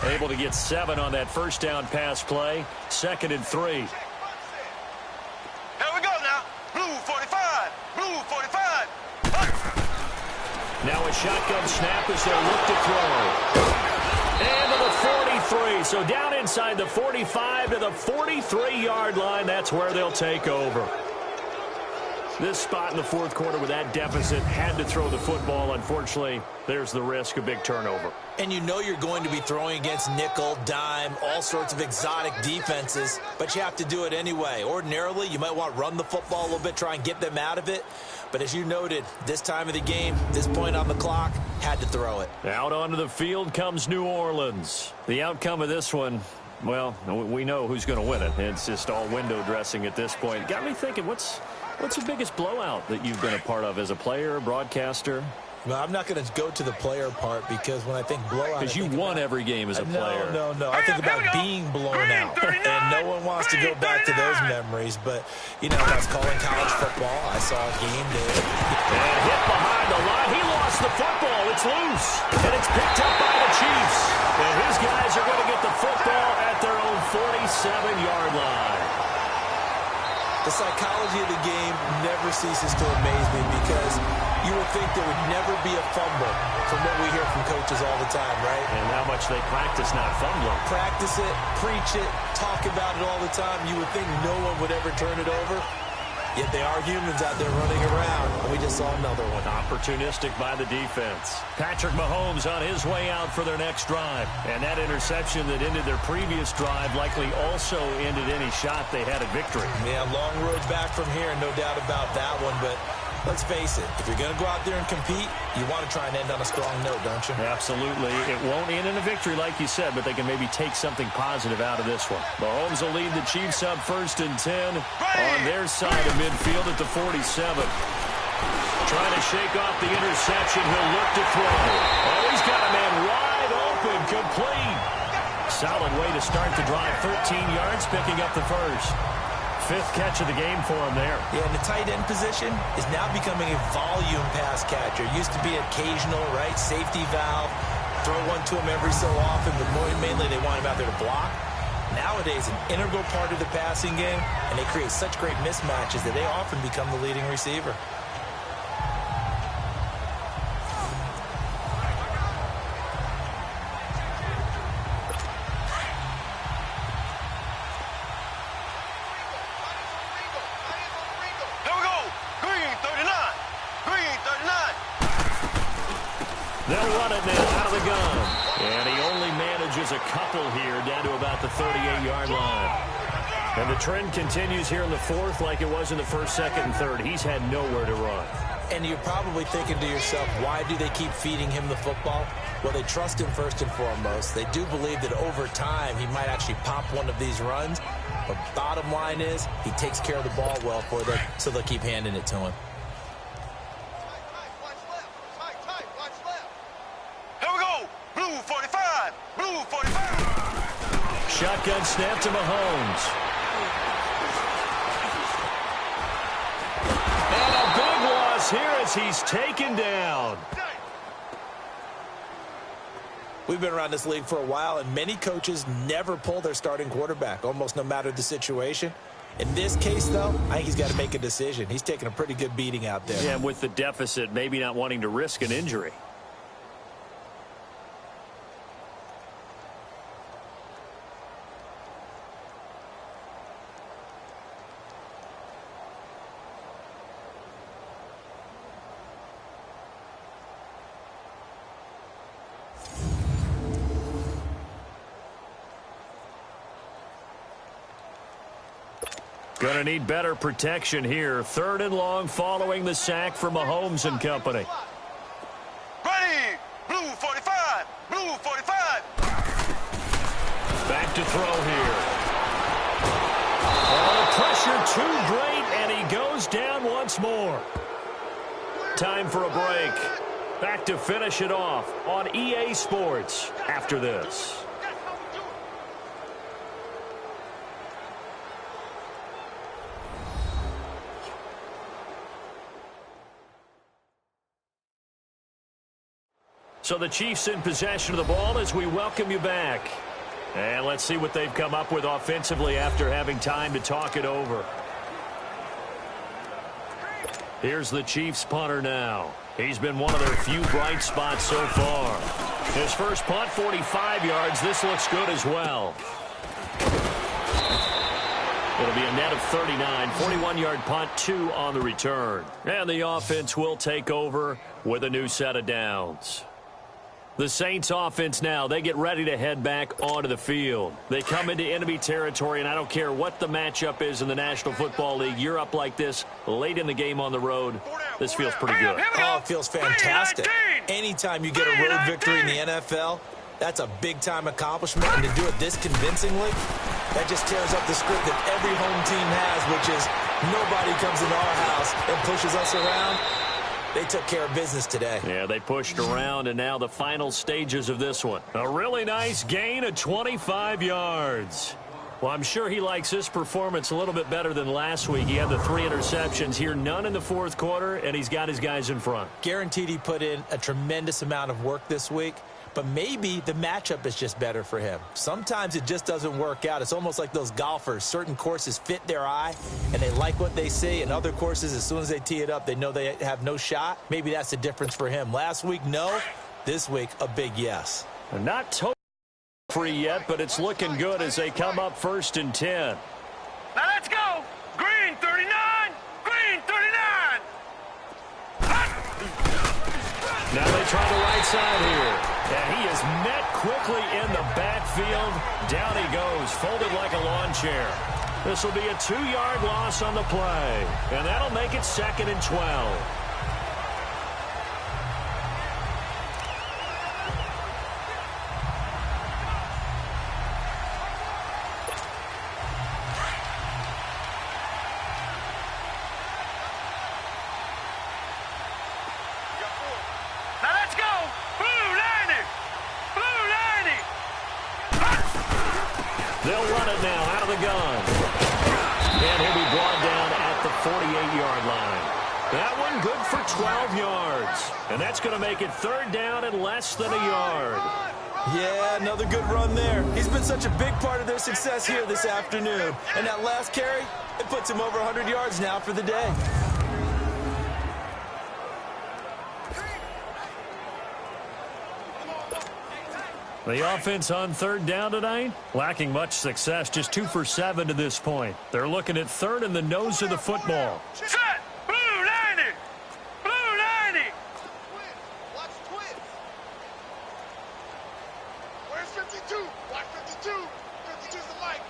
Able to get 7 on that first down pass play. 2nd and 3. Here we go now. Blue 45. Blue 45. Hunt. Now a shotgun snap as they look to throw. And to the 43. So down inside the 45 to the 43-yard line. That's where they'll take over. This spot in the fourth quarter with that deficit, had to throw the football. Unfortunately, there's the risk of big turnover. And you know you're going to be throwing against nickel, dime, all sorts of exotic defenses, but you have to do it anyway. Ordinarily, you might want to run the football a little bit, try and get them out of it. But as you noted, this time of the game, this point on the clock, had to throw it. Out onto the field comes New Orleans. The outcome of this one, well, we know who's going to win it. It's just all window dressing at this point. Got me thinking, what's the biggest blowout that you've been a part of as a player, broadcaster? Well, I'm not going to go to the player part because when I think blowout... Because you won every game as a player. No. I think about being blown out. And no one wants to go back to those memories. But, you know, I was calling college football. I saw a game there. And hit behind the line. He lost the football. It's loose. And it's picked up by the Chiefs. And his guys are going to get the football at their own 47-yard line. The psychology of the game never ceases to amaze me because you would think there would never be a fumble from what we hear from coaches all the time, right? And how much they practice not fumbling. Practice it, preach it, talk about it all the time. You would think no one would ever turn it over. Yet they are humans out there running around. And we just saw another one. Opportunistic by the defense. Patrick Mahomes on his way out for their next drive. And that interception that ended their previous drive likely also ended any shot they had at victory. Yeah, long road back from here, no doubt about that one. But let's face it, if you're going to go out there and compete, you want to try and end on a strong note, don't you? Absolutely. It won't end in a victory like you said, but they can maybe take something positive out of this one. Mahomes will lead the Chiefs up 1st and 10 on their side of midfield at the 47. Trying to shake off the interception. He'll look to throw. Oh, he's got a man wide open, complete. Solid way to start the drive. 13 yards, picking up the first. 5th catch of the game for him there. Yeah, and the tight end position is now becoming a volume pass catcher. Used to be occasional, right? Safety valve. Throw one to him every so often, but mainly they want him out there to block. Nowadays, an integral part of the passing game, and they create such great mismatches that they often become the leading receiver. Here we go. Green 39. Green 39. They'll run it now out of the gun. And he only manages a couple here down to about the 38-yard line. And the trend continues here in the fourth like it was in the first, second, and third. He's had nowhere to run. And you're probably thinking to yourself, why do they keep feeding him the football? Well, they trust him first and foremost. They do believe that over time he might actually pop one of these runs. But bottom line is he takes care of the ball well for them, so they'll keep handing it to him. Here we go. Blue 45. Blue 45. Shotgun snap to Mahomes. And a big loss here as he's taken down. We've been around this league for a while, and many coaches never pull their starting quarterback, almost no matter the situation. In this case, though, I think he's got to make a decision. He's taking a pretty good beating out there. Yeah, with the deficit, maybe not wanting to risk an injury. Going to need better protection here. 3rd and long following the sack from Mahomes and company. Ready. Blue 45. Blue 45. Back to throw here. Oh, pressure too great, and he goes down once more. Time for a break. Back to finish it off on EA Sports after this. So the Chiefs in possession of the ball as we welcome you back. And let's see what they've come up with offensively after having time to talk it over. Here's the Chiefs punter now. He's been one of their few bright spots so far. His first punt, 45 yards. This looks good as well. It'll be a net of 39, 41-yard punt, 2 on the return. And the offense will take over with a new set of downs. The Saints offense now, they get ready to head back onto the field. They come into enemy territory, and I don't care what the matchup is in the National Football League. You're up like this late in the game on the road. This feels pretty good. Oh, it feels fantastic. Anytime you get a road victory in the NFL, that's a big-time accomplishment. And to do it this convincingly, that just tears up the script that every home team has, which is nobody comes into our house and pushes us around. They took care of business today. Yeah, they pushed around, and now the final stages of this one. A really nice gain of 25 yards. Well, I'm sure he likes this performance a little bit better than last week. He had the 3 interceptions here, none in the fourth quarter, and he's got his guys in front. Guaranteed he put in a tremendous amount of work this week, but maybe the matchup is just better for him. Sometimes it just doesn't work out. It's almost like those golfers. Certain courses fit their eye, and they like what they see, and other courses, as soon as they tee it up, they know they have no shot. Maybe that's the difference for him. Last week, no. This week, a big yes. Not totally free yet, but it's looking good as they come up 1st and 10. Now let's go. Green 39. Green 39. Now they try the right side here. And he is met quickly in the backfield. Down he goes, folded like a lawn chair. This will be a 2-yard loss on the play. And that'll make it 2nd and 12. Now let's go. Blue 90. Blue 90. They'll run it now out of the gun. And he'll be brought down at the 48-yard line. That one good for 12 yards. And that's going to make it 3rd down and less than a yard. Yeah, another good run there. He's been such a big part of their success here this afternoon. And that last carry, it puts him over 100 yards now for the day. The offense on 3rd down tonight, lacking much success, just 2 for 7 to this point. They're looking at 3rd in the nose of the football. Set. Blue 90. Blue 90. 52. Watch 52. 52's the mic.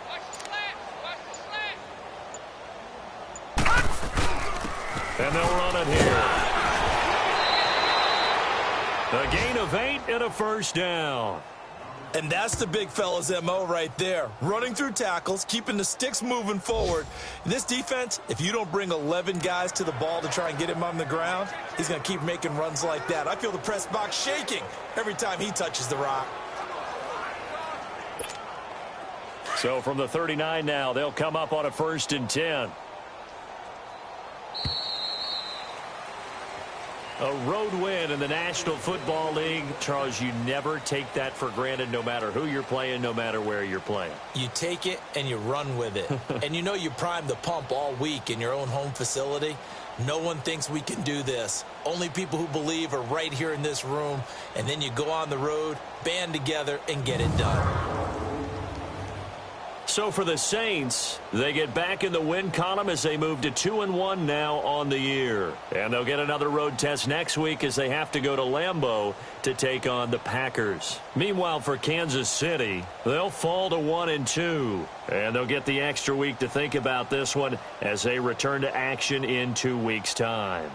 Watch the slant. Watch the slant. And they'll run it here. A gain of 8 and a first down. And that's the big fella's MO right there. Running through tackles, keeping the sticks moving forward. This defense, if you don't bring 11 guys to the ball to try and get him on the ground, he's going to keep making runs like that. I feel the press box shaking every time he touches the rock. So from the 39 now, they'll come up on a 1st and 10. A road win in the National Football League. Charles, you never take that for granted no matter who you're playing, no matter where you're playing. You take it and you run with it. And you know you primed the pump all week in your own home facility. No one thinks we can do this. Only people who believe are right here in this room. And then you go on the road, band together, and get it done. So for the Saints, they get back in the win column as they move to 2-1 now on the year. And they'll get another road test next week as they have to go to Lambeau to take on the Packers. Meanwhile, for Kansas City, they'll fall to 1-2. And they'll get the extra week to think about this one as they return to action in 2 weeks' time.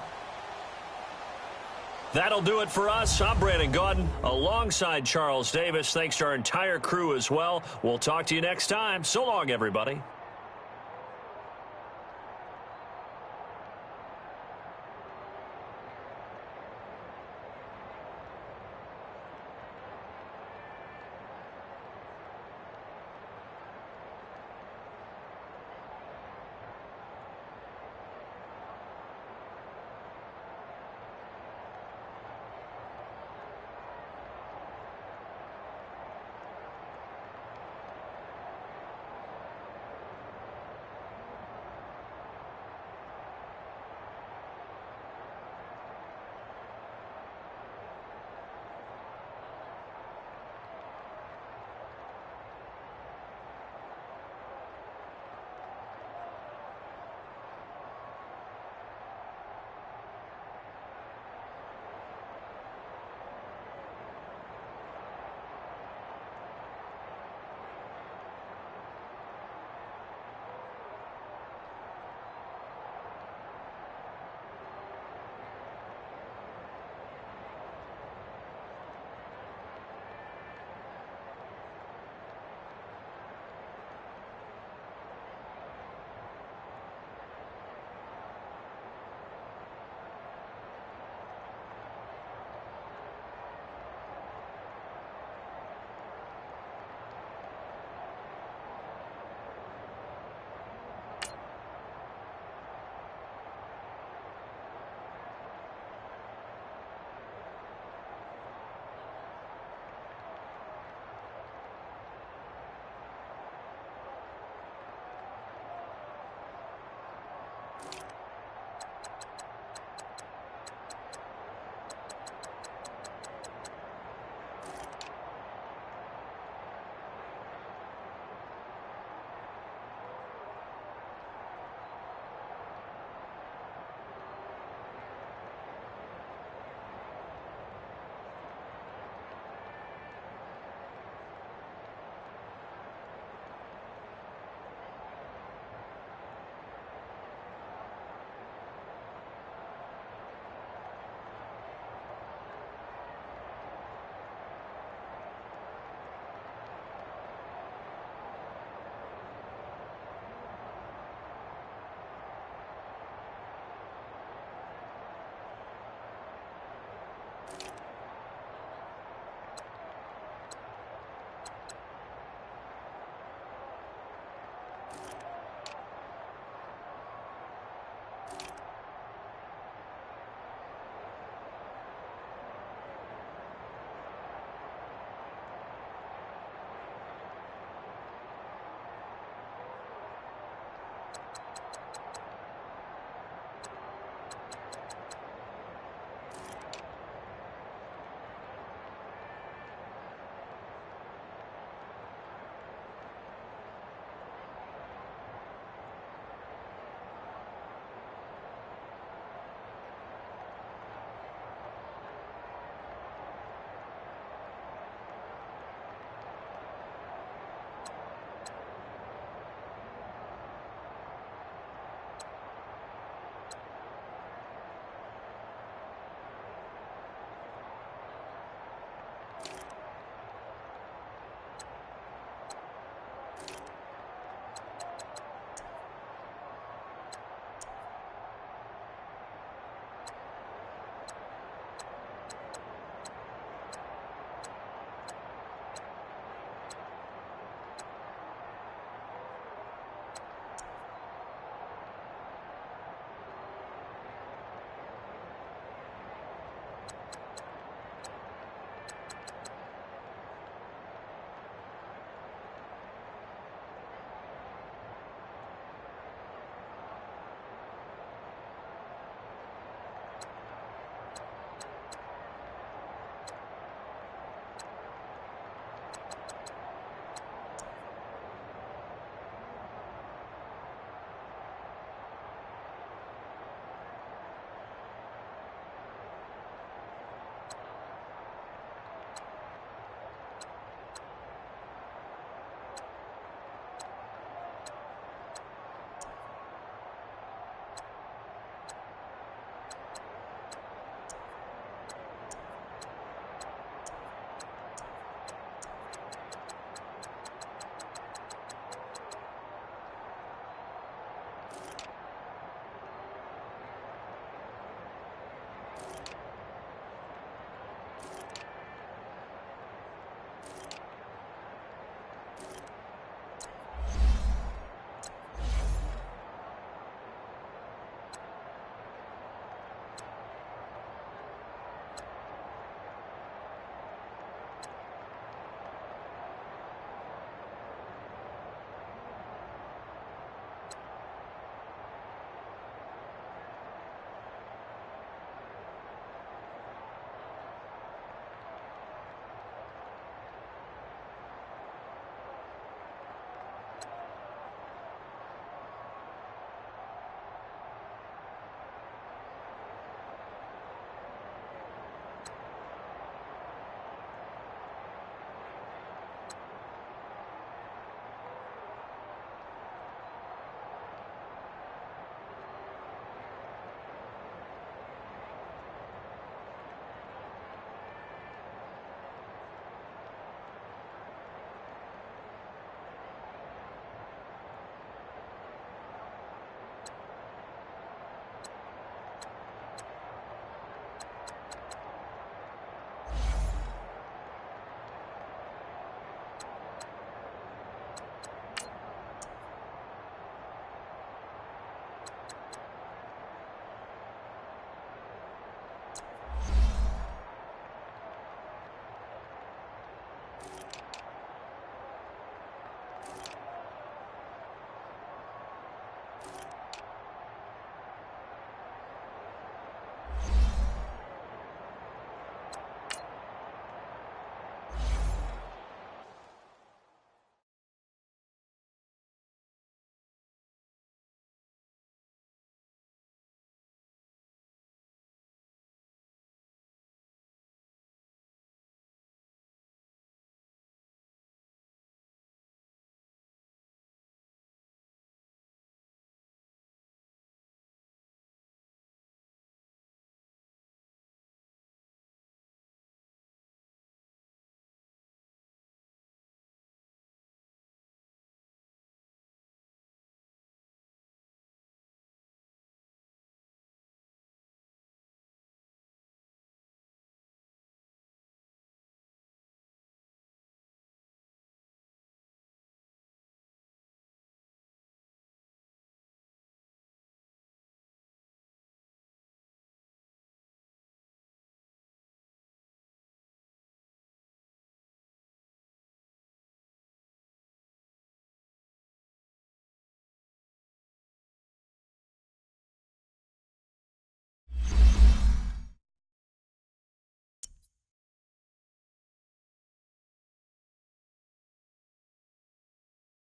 That'll do it for us. I'm Brandon Gaudin alongside Charles Davis. Thanks to our entire crew as well. We'll talk to you next time. So long, everybody.